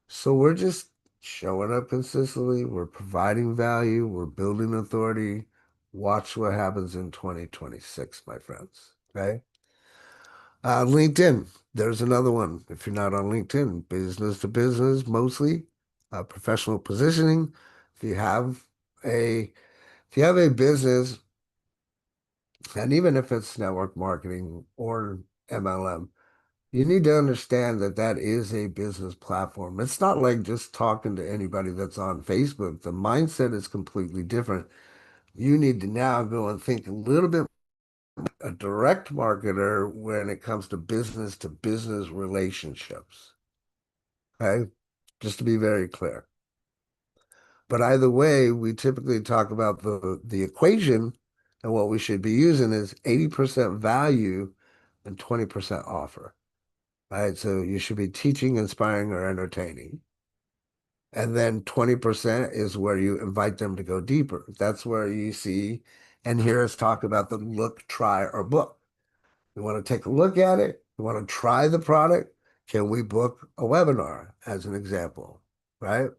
So we're just showing up consistently. We're providing value. We're building authority. Watch what happens in 2026, my friends. Okay. LinkedIn. There's another one. If you're not on LinkedIn, business to business, mostly professional positioning. If you have a if you have a business, and even if it's network marketing or MLM, you need to understand that that is a business platform. It's not like just talking to anybody that's on Facebook. The mindset is completely different. You need to now go and think a little bit a direct marketer when it comes to business relationships. Okay, just to be very clear. But either way, we typically talk about the equation, and what we should be using is 80% value and 20% offer. Right? So you should be teaching, inspiring, or entertaining. And then 20% is where you invite them to go deeper. That's where you see and hear us talk about the look, try, or book. We want to take a look at it. We want to try the product. Can we book a webinar as an example, right?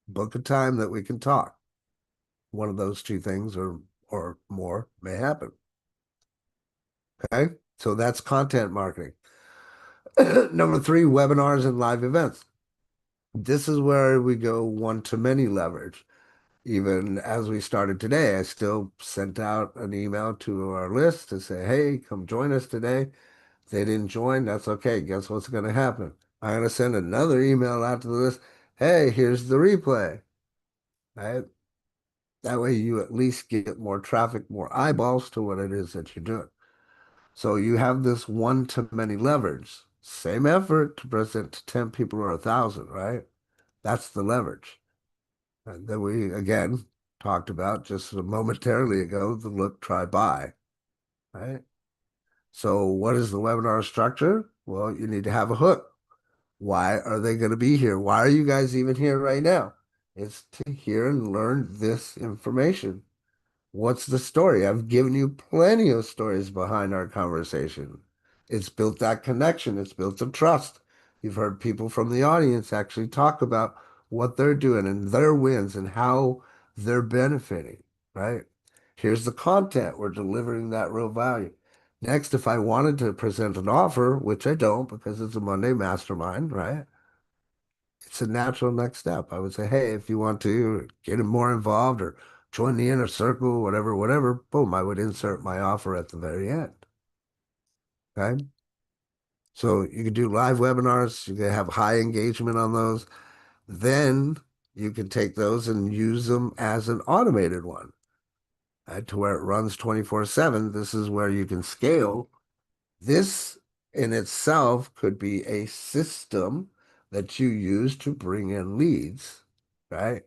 Book a time that we can talk. One of those two things or more may happen. Okay, so that's content marketing. Number three, webinars and live events. This is where we go one-to-many leverage. Even as we started today, I still sent out an email to our list to say, hey, come join us today. If they didn't join, that's okay. Guess what's going to happen? I'm going to send another email out to the list. Hey, here's the replay. Right? That way you at least get more traffic, more eyeballs to what it is that you're doing. So you have this one-to-many leverage. Same effort to present to 10 people or 1,000, right? That's the leverage. And then we, again, talked about just momentarily ago, the look, try, buy, right? So what is the webinar structure? Well, you need to have a hook. Why are they going to be here? Why are you guys even here right now? It's to hear and learn this information. What's the story? I've given you plenty of stories behind our conversation. It's built that connection. It's built the trust. You've heard people from the audience actually talk about what they're doing and their wins and how they're benefiting, right? Here's the content. We're delivering that real value. Next, if I wanted to present an offer, which I don't because it's a Monday Mastermind, right? It's a natural next step. I would say, hey, if you want to get more involved or join the inner circle, whatever, boom, I would insert my offer at the very end. Okay. So you can do live webinars, you can have high engagement on those. Then you can take those and use them as an automated one, right, to where it runs 24/7. This is where you can scale. This in itself could be a system that you use to bring in leads, right?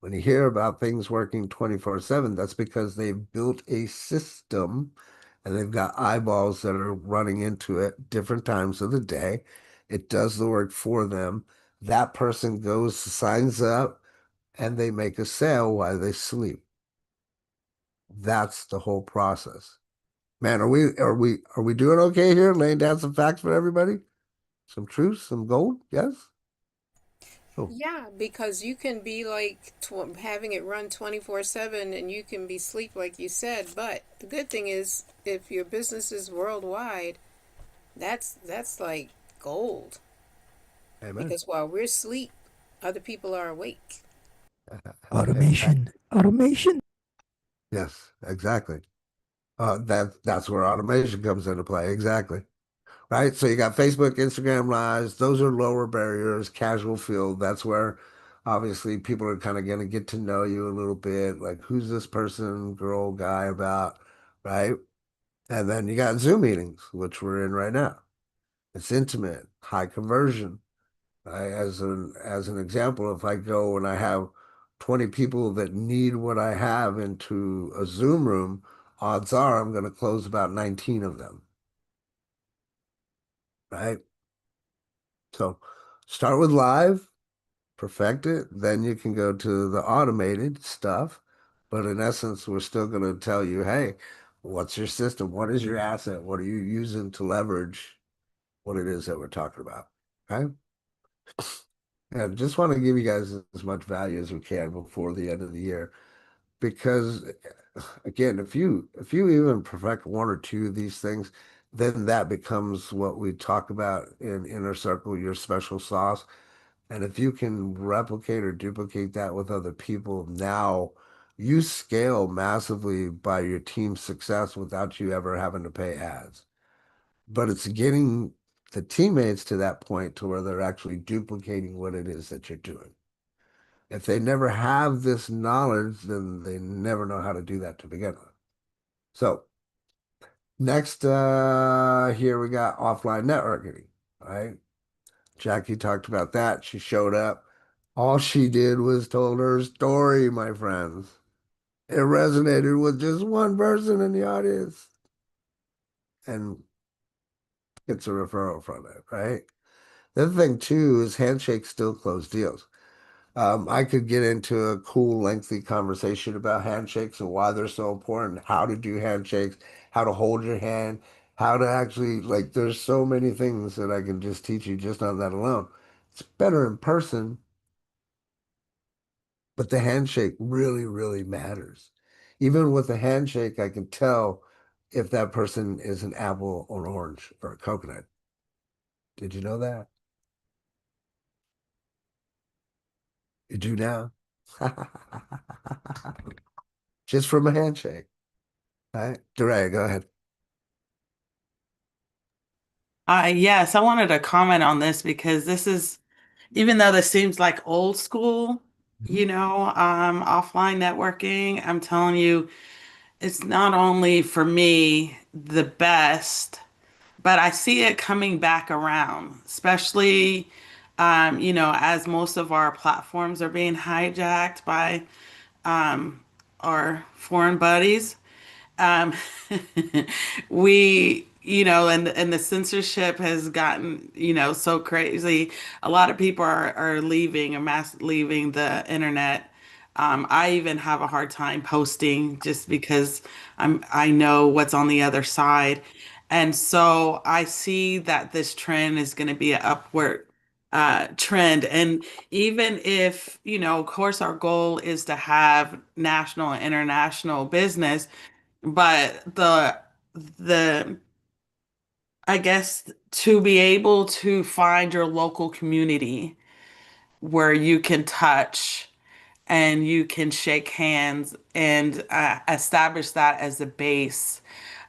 When you hear about things working 24/7, that's because they've built a system and they've got eyeballs that are running into it different times of the day. It does the work for them. That person goes, signs up, and they make a sale while they sleep. That's the whole process. Man, are we doing okay here? Laying down some facts for everybody? Some truth, some gold? Yes? Oh, Yeah, because you can be like having it run 24/7 and you can be sleep like you said, but the good thing is if your business is worldwide, that's like gold amen. because while we're asleep, other people are awake. Automation. Automation. Yes, exactly. That's where automation comes into play. Exactly. Right. So you got Facebook, Instagram Lives. Those are lower barriers, casual field. That's where obviously people are kind of going to get to know you a little bit. Like, who's this person, girl, guy about? Right. And then you got Zoom meetings, which we're in right now. It's intimate, high conversion. As an example, if I go and I have 20 people that need what I have into a Zoom room, odds are I'm going to close about 19 of them, right? So start with live, perfect it, then you can go to the automated stuff. But in essence, we're still going to tell you, hey, what's your system? What is your asset? What are you using to leverage what it is that we're talking about? Okay. And just want to give you guys as much value as we can before the end of the year. Because again, if you even perfect one or two of these things, then that becomes what we talk about in inner circle, your special sauce. And if you can replicate or duplicate that with other people, now you scale massively by your team's success without you ever having to pay ads. But it's getting the teammates to that point to where they're actually duplicating what it is that you're doing. If they never have this knowledge, then they never know how to do that to begin with. So Next, here we got offline networking, right? Jackie talked about that. She showed up. All she did was told her story, my friends. It resonated with just one person in the audience and gets a referral from it, right? The other thing too is handshakes still close deals. I could get into a cool, lengthy conversation about handshakes and why they're so important, how to do handshakes, how to hold your hand, how to actually, like, there's so many things that I can just teach you just on that alone. It's better in person, but the handshake really, really matters. Even with a handshake, I can tell if that person is an apple or an orange or a coconut. Did you know that? You do now? Just from a handshake. All right. Duray, go ahead. Yes, I wanted to comment on this because this is, even though this seems like old school, Mhm. offline networking, I'm telling you, it's not only for me the best, but I see it coming back around, especially, as most of our platforms are being hijacked by our foreign buddies. um, and the censorship has gotten, so crazy. A lot of people are leaving, leaving the internet. I even have a hard time posting just because I know what's on the other side. And so I see that this trend is going to be an upward trend. And even if, of course, our goal is to have national and international business, but the I guess to be able to find your local community where you can touch and you can shake hands and establish that as a base,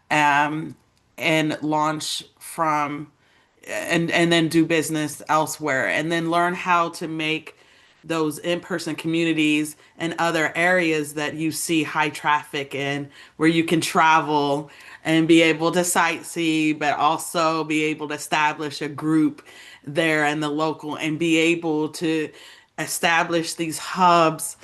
um, and launch from and then do business elsewhere and then learn how to make those in-person communities and other areas that you see high traffic in, where you can travel and be able to sightsee but also be able to establish a group there in the local and be able to establish these hubs,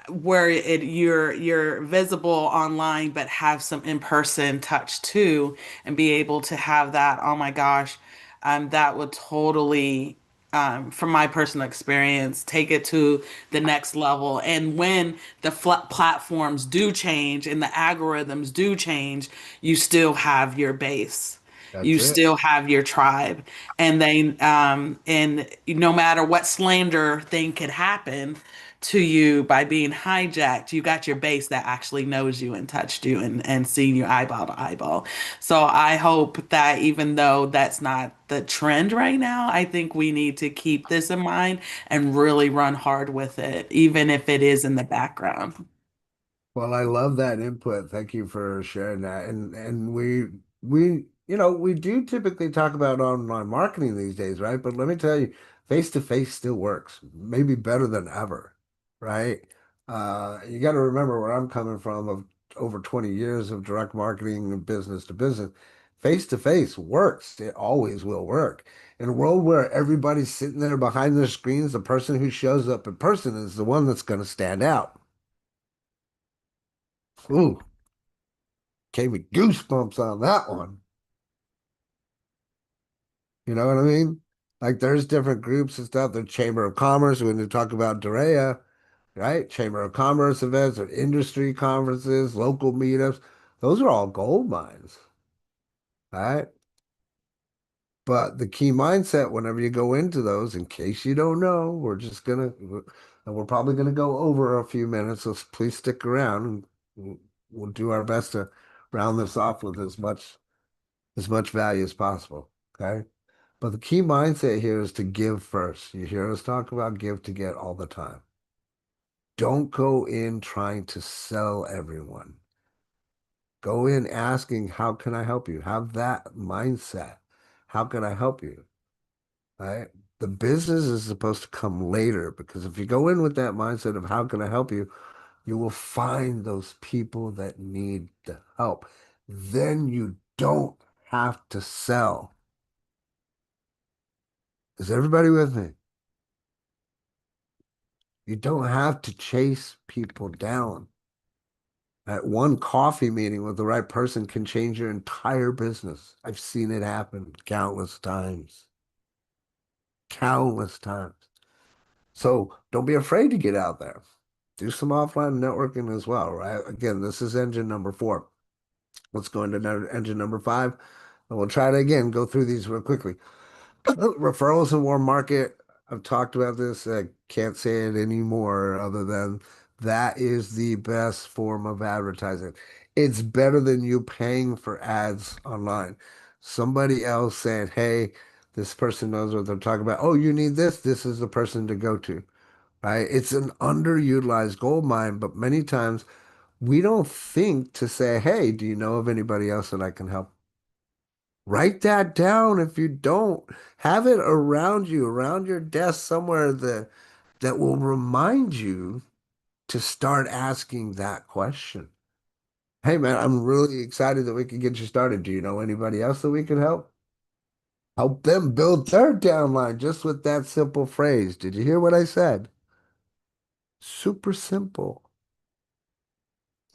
where you're visible online but have some in-person touch too, and be able to have that. Oh my gosh, that would totally, from my personal experience, take it to the next level. And when the platforms do change and the algorithms do change, you still have your base, you That's it. still have your tribe, and and no matter what slander thing could happen to you by being hijacked, you got your base that actually knows you and touched you and seen you eyeball to eyeball. So I hope that even though that's not the trend right now, I think we need to keep this in mind and really run hard with it, even if it is in the background. Well, I love that input. Thank you for sharing that. And we do typically talk about online marketing these days, right? But let me tell you, face-to-face still works, maybe better than ever, right? You got to remember where I'm coming from of over 20 years of direct marketing and business to business. Face-to-face works. It always will work. In a world where everybody's sitting there behind their screens, the person who shows up in person is the one that's going to stand out. Ooh, gave me goosebumps on that one. You know what I mean? Like there's different groups and stuff. The Chamber of Commerce, when you talk about Dorea, right? Chamber of Commerce events or industry conferences, local meetups, those are all gold mines, right? But the key mindset whenever you go into those, in case you don't know, and we're probably gonna go over a few minutes, so please stick around and we'll do our best to round this off with as much value as possible. Okay. But the key mindset here is to give first. You hear us talk about give to get all the time. Don't go in trying to sell everyone. Go in asking, how can I help you? Have that mindset. How can I help you? Right? The business is supposed to come later because if you go in with that mindset of how can I help you, you will find those people that need the help. then you don't have to sell. Is everybody with me? You don't have to chase people down. That one coffee meeting with the right person can change your entire business. I've seen it happen countless times. Countless times. So don't be afraid to get out there. Do some offline networking as well, right? Again, this is engine number 4. Let's go into engine number 5, and we'll try to again go through these real quickly. Referrals and warm market. I've talked about this. I can't say it anymore other than that is the best form of advertising. It's better than you paying for ads online. Somebody else saying, hey, this person knows what they're talking about. Oh, you need this. This is the person to go to, right? It's an underutilized gold mine, but many times we don't think to say, hey, do you know of anybody else that I can help? Write that down if you don't. Have it around you, around your desk somewhere that will remind you to start asking that question. Hey man, I'm really excited that we can get you started. Do you know anybody else that we can help? Help them build their downline just with that simple phrase. Did you hear what I said? Super simple.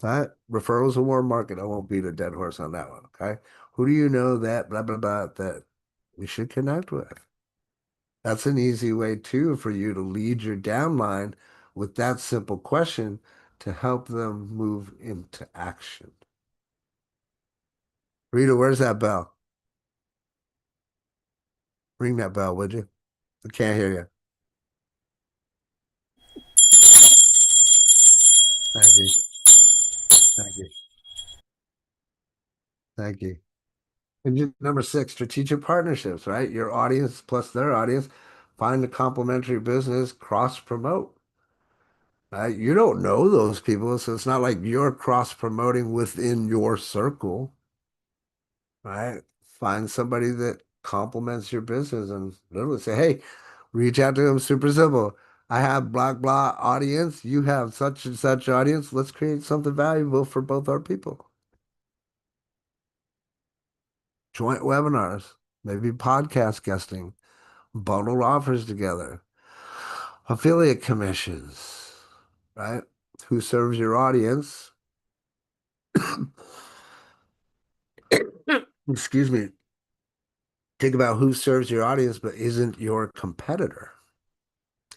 That referrals and warm market. I won't beat a dead horse on that one. Okay. Who do you know that blah blah blah that we should connect with? That's an easy way too for you to lead your downline with that simple question to help them move into action. Rita, where's that bell? Ring that bell, would you? I can't hear you. Thank you. Thank you. Thank you. And number 6, strategic partnerships, right? Your audience plus their audience. Find a complementary business, cross promote. Right? You don't know those people, so it's not like you're cross promoting within your circle, right? Find somebody that complements your business and literally say, hey, reach out to them. Super simple. I have blah, blah audience. You have such and such audience. Let's create something valuable for both our people. Joint webinars, maybe podcast guesting, bundled offers together, affiliate commissions, right? Who serves your audience? Excuse me. Think about who serves your audience but isn't your competitor.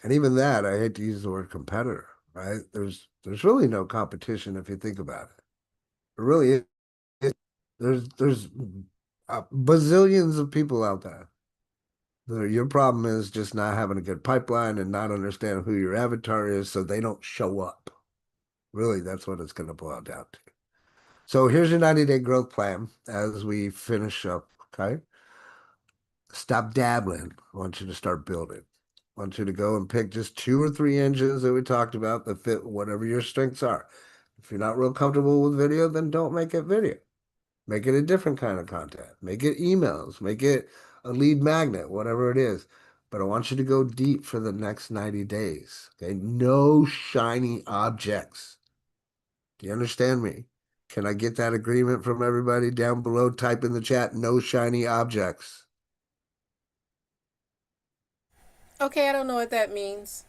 And even that, I hate to use the word competitor, right? There's really no competition if you think about it. It really is. There's bazillions of people out there. Your problem is just not having a good pipeline and not understanding who your avatar is so they don't show up. Really, that's what it's going to boil down to. So here's your 90-day growth plan as we finish up, okay? Stop dabbling. I want you to start building. I want you to go and pick just 2 or 3 engines that we talked about that fit whatever your strengths are. If you're not real comfortable with video, then don't make it video. Make it a different kind of content. Make it emails. Make it a lead magnet, whatever it is. But I want you to go deep for the next 90 days. Okay. No shiny objects. Do you understand me? Can I get that agreement from everybody down below? Type in the chat, no shiny objects. Okay, I don't know what that means.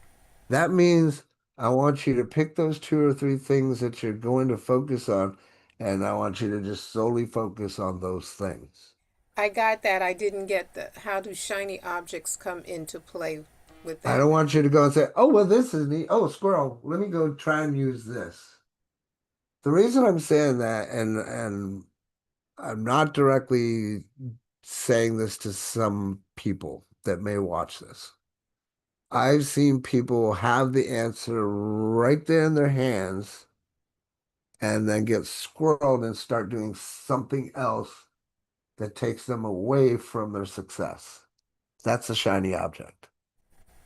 That means I want you to pick those 2 or 3 things that you're going to focus on, and I want you to just solely focus on those things. I got that. I didn't get the how do shiny objects come into play with I that. don't want you to go and say, oh, well, this is neat. Oh, squirrel, let me go try and use this. The reason I'm saying that, and I'm not directly saying this to some people that may watch this. I've seen people have the answer right there in their hands and then get squirreled and start doing something else that takes them away from their success. That's a shiny object.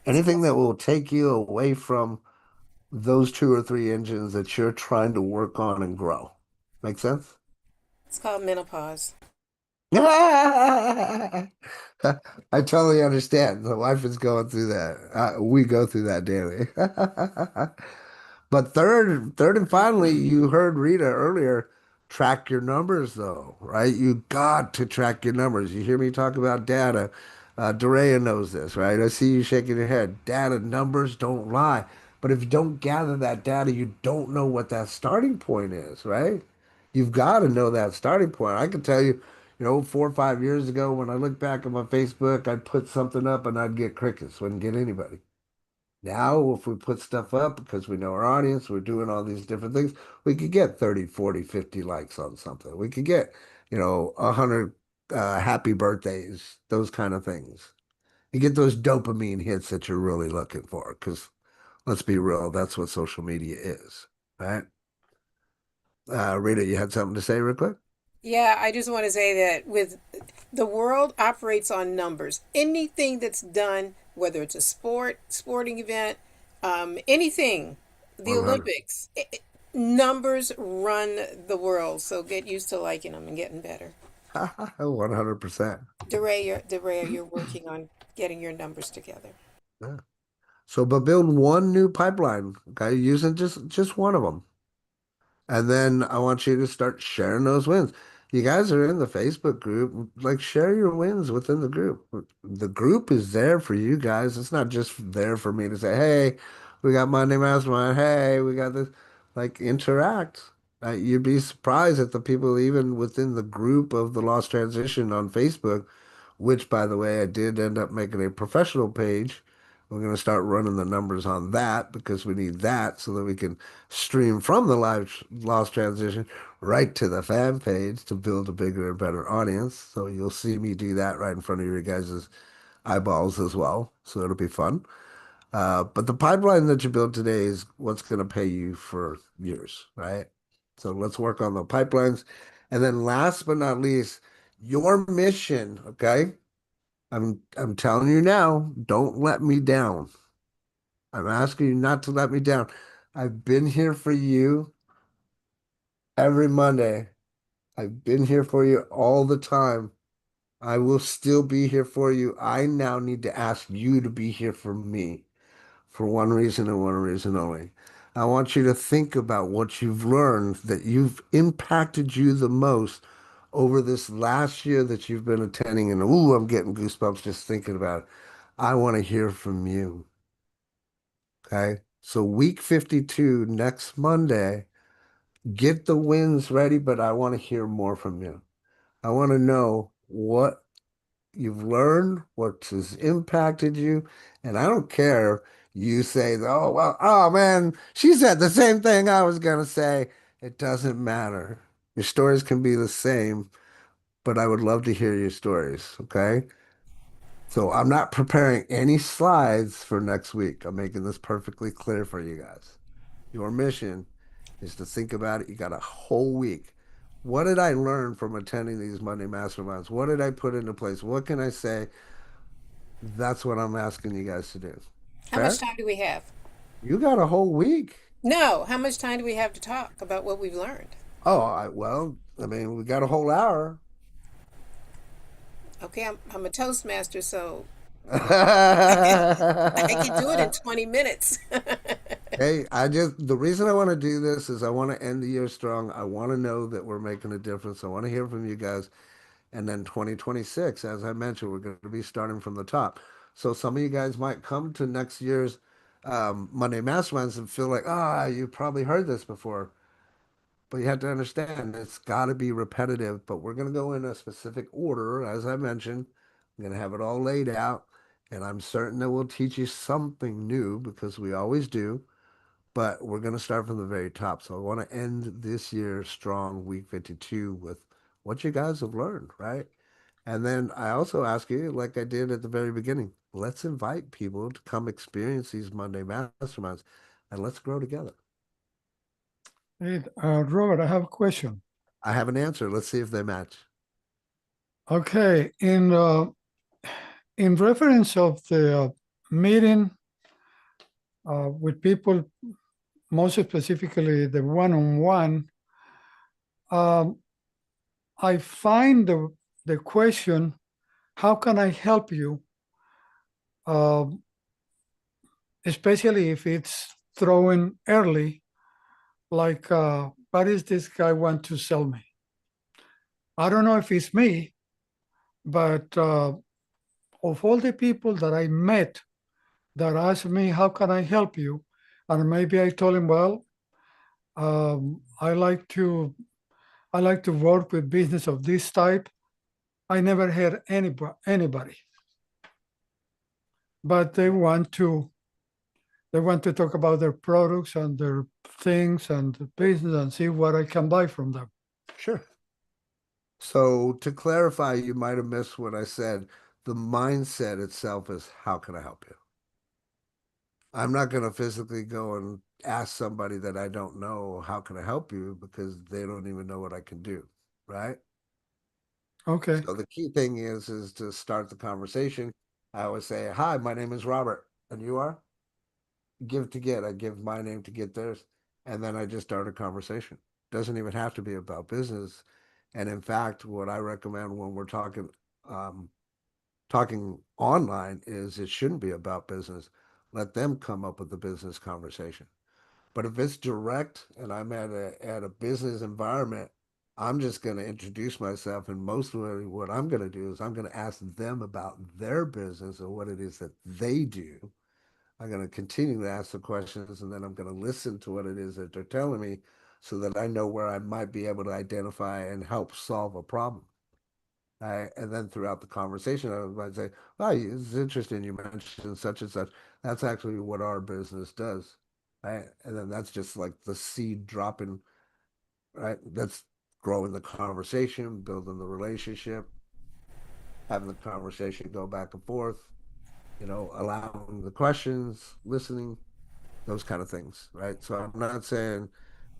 It's Anything called, that will take you away from those 2 or 3 engines that you're trying to work on and grow. Make sense? it's called menopause. I totally understand. The wife is going through that. We go through that daily. But third and finally, you heard Rita earlier, Track your numbers though, right? You got to track your numbers. You hear me talk about data. Dorea knows this, right? I see you shaking your head. Data, numbers don't lie. But if you don't gather that data, you don't know what that starting point is, right? You've got to know that starting point. I can tell you, 4 or 5 years ago when I look back at my Facebook, I'd put something up and I'd get crickets, wouldn't get anybody. Now, if we put stuff up because we know our audience, we're doing all these different things, we could get 30, 40, 50 likes on something. We could get, 100 happy birthdays, those kind of things. You get those dopamine hits that you're really looking for because let's be real, that's what social media is, right? Rita, you had something to say real quick? Yeah, I just want to say that with the world operates on numbers. Anything that's done, whether it's a sporting event, anything, the 100. Olympics, numbers run the world. So get used to liking them and getting better. 100%. DeRay, you're working on getting your numbers together. Yeah. So, but build one new pipeline, okay, using just one of them. And then I want you to start sharing those wins. You guys are in the Facebook group, like share your wins within the group. The group is there for you guys. It's not just there for me to say, hey, we got Monday Mastermind. Hey, we got this. Like interact. You'd be surprised at the people even within the group of the Lost Transition on Facebook, which by the way, I did end up making a professional page. We're going to start running the numbers on that because we need that so that we can stream from the live Lost Transition right to the fan page to build a bigger and better audience. So you'll see me do that right in front of your guys' eyeballs as well. So it'll be fun. But the pipeline that you build today is what's going to pay you for years, right? So let's work on the pipelines. And then last but not least, your mission, okay? I'm telling you now, don't let me down. I'm asking you not to let me down. I've been here for you every Monday. I've been here for you all the time. I will still be here for you. I now need to ask you to be here for me for one reason and one reason only. I want you to think about what you've learned that you've impacted you the most over this last year that you've been attending. And ooh, I'm getting goosebumps just thinking about it. I want to hear from you. Okay. So week 52, next Monday, get the wins ready, but I want to hear more from you. I want to know what you've learned, what has impacted you. And I don't care you say, oh, well, oh man, she said the same thing I was going to say. It doesn't matter. Your stories can be the same, but I would love to hear your stories. Okay. So I'm not preparing any slides for next week. I'm making this perfectly clear for you guys. Your mission is to think about it. You got a whole week. What did I learn from attending these Monday Masterminds? What did I put into place? What can I say? That's what I'm asking you guys to do. How much Fair? time do we have? You got a whole week. No, how much time do we have to talk about what we've learned? Oh, well, I mean, we got a whole hour. Okay, I'm a Toastmaster, so I can do it in Hey, 20 minutes. the reason I want to do this is I want to end the year strong. I want to know that we're making a difference. I want to hear from you guys. And then 2026, as I mentioned, we're going to be starting from the top. So some of you guys might come to next year's Monday Masterminds and feel like, you probably heard this before. But you have to understand it's got to be repetitive. But we're going to go in a specific order, as I mentioned. I'm going to have it all laid out. And I'm certain that we'll teach you something new because we always do. But we're going to start from the very top. So I want to end this year strong, week 52, with what you guys have learned, right? And then I also ask you, like I did at the very beginning, let's invite people to come experience these Monday Masterminds and let's grow together. Hey, Robert, I have a question. I have an answer. Let's see if they match. Okay, in reference of the meeting with people, most specifically the one-on-one, I find the question, how can I help you? Especially if it's thrown early, like what is this guy want to sell me? I don't know if it's me, but of all the people that I met that asked me, how can I help you? And maybe I told him, well, I like to work with business of this type. I never had anybody, but they want to talk about their products and their things and the business and see what I can buy from them. Sure. So to clarify, you might have missed what I said. The mindset itself is, how can I help you? I'm not going to physically go and ask somebody that I don't know, how can I help you? Because they don't even know what I can do, right? Okay. So the key thing is to start the conversation. I always say, hi, my name is Robert. And you are? Give to get. I give my name to get theirs. And then I just start a conversation. Doesn't even have to be about business. And in fact, what I recommend when we're um, talking online is it shouldn't be about business. Let them come up with the business conversation. But if it's direct and I'm at a business environment, I'm just going to introduce myself, and mostly what I'm going to do is I'm going to ask them about their business or what it is that they do. I'm going to continue to ask the questions, and then I'm going to listen to what it is that they're telling me so that I know where I might be able to identify and help solve a problem. And then throughout the conversation, I might say, "Oh, it's interesting you mentioned such and such. That's actually what our business does." Right? And then that's just like the seed dropping, right? That's growing the conversation, building the relationship, having the conversation go back and forth, allowing the questions, listening, those kind of things, right? So I'm not saying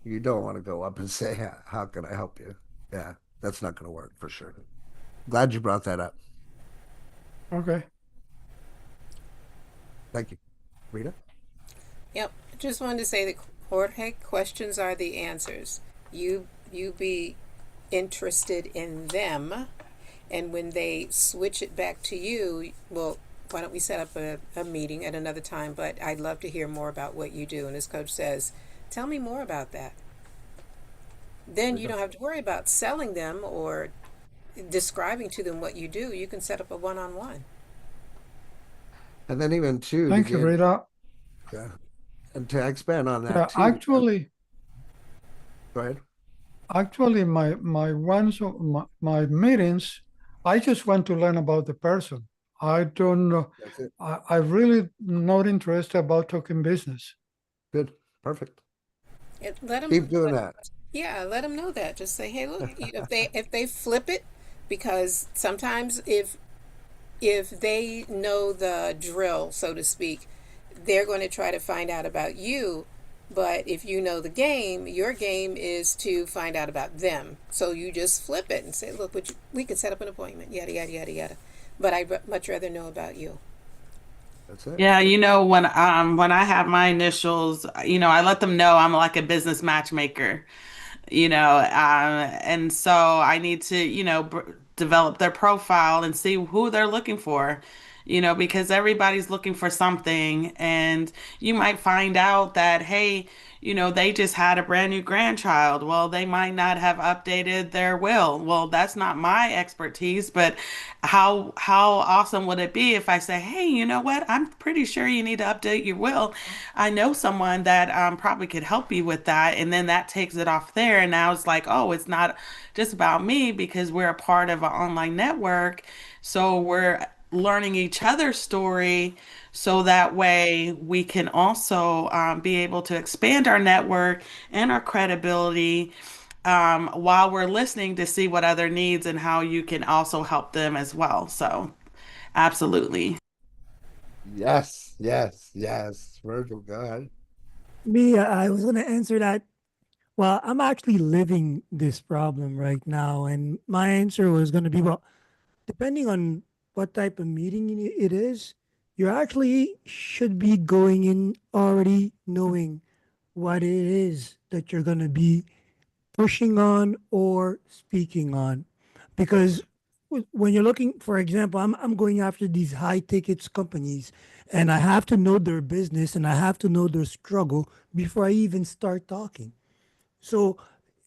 you don't want to go up and say, how can I help you? Yeah, that's not going to work for sure. Glad you brought that up. Okay. Thank you. Rita? Yep. I just wanted to say that Jorge, questions are the answers. You be interested in them, and when they switch it back to you, well, why don't we set up a meeting at another time? But I'd love to hear more about what you do. And as Coach says, tell me more about that. Then you don't have to worry about selling them or describing to them what you do. You can set up a one-on-one. And then even too, to Thank you, get, Rita. yeah, and to expand on that Yeah, too. Go ahead. actually, my meetings, I just want to learn about the person. I don't know. That's it. I really not interested about talking business. Good. Perfect. Let them, Keep doing that. yeah, let them know that. Just say, hey, look, if they flip it, because sometimes if they know the drill, so to speak, they're going to try to find out about you. But if you know the game, your game is to find out about them. So you just flip it and say, look, we could set up an appointment, yada, yada, yada, yada. But I'd much rather know about you. That's it. Yeah, when I have my initials, I let them know I'm like a business matchmaker. And so I need to, develop their profile and see who they're looking for, because everybody's looking for something. And you might find out that, hey, they just had a brand new grandchild. Well, they might not have updated their will. Well, that's not my expertise, but how awesome would it be if I say, hey, you know what? I'm pretty sure you need to update your will. I know someone that probably could help you with that. And then that takes it off there. And now it's like, oh, it's not just about me because we're a part of an online network. So we're learning each other's story so that way we can also be able to expand our network and our credibility while we're listening to see what other needs and how you can also help them as well. So, absolutely. Yes, yes, yes. Virgil, go ahead. Me, I was going to answer that. Well, I'm actually living this problem right now. And my answer was going to be, well, depending on what type of meeting it is, you actually should be going in already knowing what it is that you're going to be pushing on or speaking on. Because when you're looking, for example, I'm going after these high tickets companies and I have to know their business and I have to know their struggle before I even start talking. So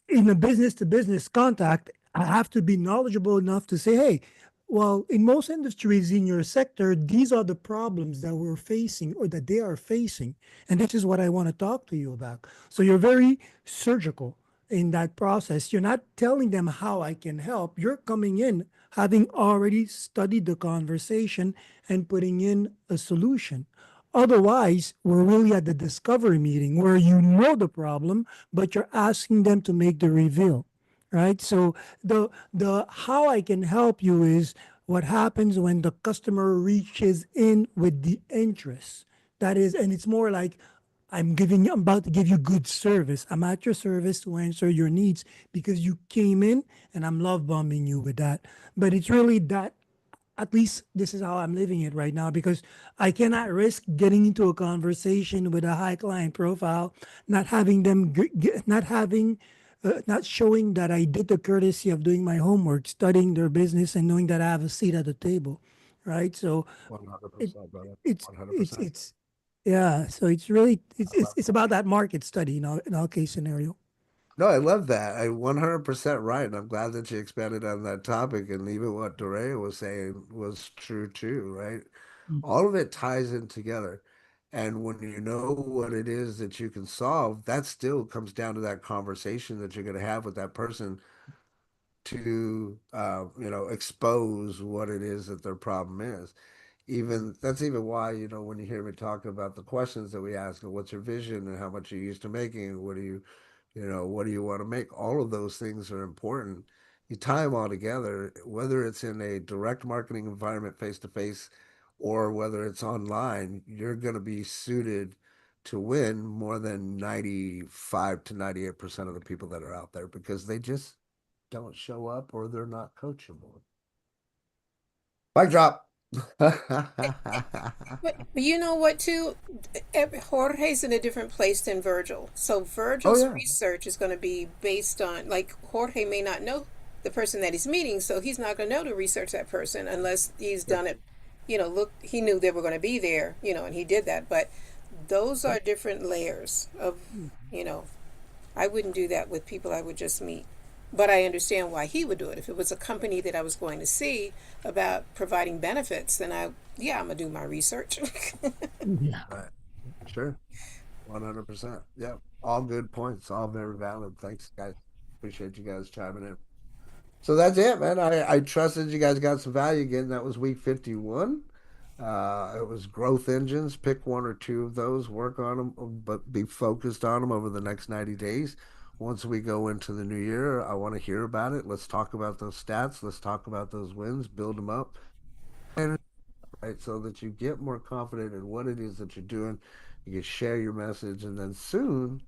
in a business to business contact, I have to be knowledgeable enough to say, hey, well, in most industries in your sector, these are the problems that we're facing or that they are facing. And this is what I want to talk to you about. So you're very surgical in that process. You're not telling them how I can help. You're coming in having already studied the conversation and putting in a solution. Otherwise, we're really at the discovery meeting where you know the problem, but you're asking them to make the reveal, right? So the how I can help you is what happens when the customer reaches in with the interest. That is, and it's more like I'm about to give you good service. I'm at your service to answer your needs because you came in and I'm love bombing you with that. But it's really that, at least this is how I'm living it right now, because I cannot risk getting into a conversation with a high client profile, not having them, not having, not showing that I did the courtesy of doing my homework, studying their business, and knowing that I have a seat at the table, right? So it, 100%, brother. it's 100%. yeah. So it's really I love it's about that market study, in our case scenario. No, I love that. I 100% right. And I'm glad that you expanded on that topic. And even what Dorea was saying was true too, right? All of it ties in together. And when you know what it is that you can solve, that still comes down to that conversation that you're going to have with that person to, expose what it is that their problem is. Even that's even why, when you hear me talking about the questions that we ask, what's your vision and how much you're used to making, what do you want to make? All of those things are important. You tie them all together, whether it's in a direct marketing environment face to face or whether it's online, you're going to be suited to win more than 95 to 98% of the people that are out there because they just don't show up or they're not coachable. Mic drop. But you know what, too? Jorge's in a different place than Virgil. So Oh Virgil's yeah. research is going to be based on, like, Jorge may not know the person that he's meeting, so he's not going to know to research that person unless he's Yep. done it. Look, he knew they were going to be there, and he did that. But those are Yep. different layers of, you know, I wouldn't do that with people I would just meet. But I understand why he would do it. If it was a company that I was going to see about providing benefits, then yeah, I'm gonna do my research. Yeah. Right. Sure. 100%. Yeah. All good points. All very valid. Thanks, guys. Appreciate you guys chiming in. So that's it, man. I trusted you guys got some value again. That was week 51. It was growth engines. Pick one or two of those, work on them, but be focused on them over the next 90 days. Once we go into the new year, I want to hear about it. Let's talk about those stats. Let's talk about those wins, build them up, right? So that you get more confident in what it is that you're doing. You can share your message, and then soon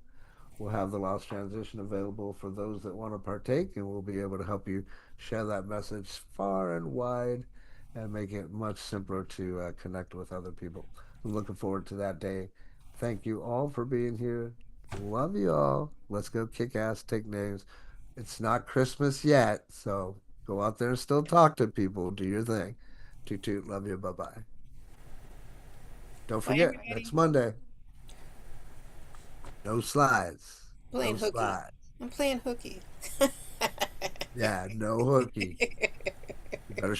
we'll have the lost transition available for those that want to partake, and we'll be able to help you share that message far and wide and make it much simpler to connect with other people. I'm looking forward to that day. Thank you all for being here. Love you all. Let's go kick ass, take names. It's not Christmas yet, so go out there and still talk to people. Do your thing. Toot toot. Love you. Bye bye. Don't Bye, forget, everybody. next Monday, no slides. No Playing hooky. slides. I'm playing hooky. Yeah, no hooky. You better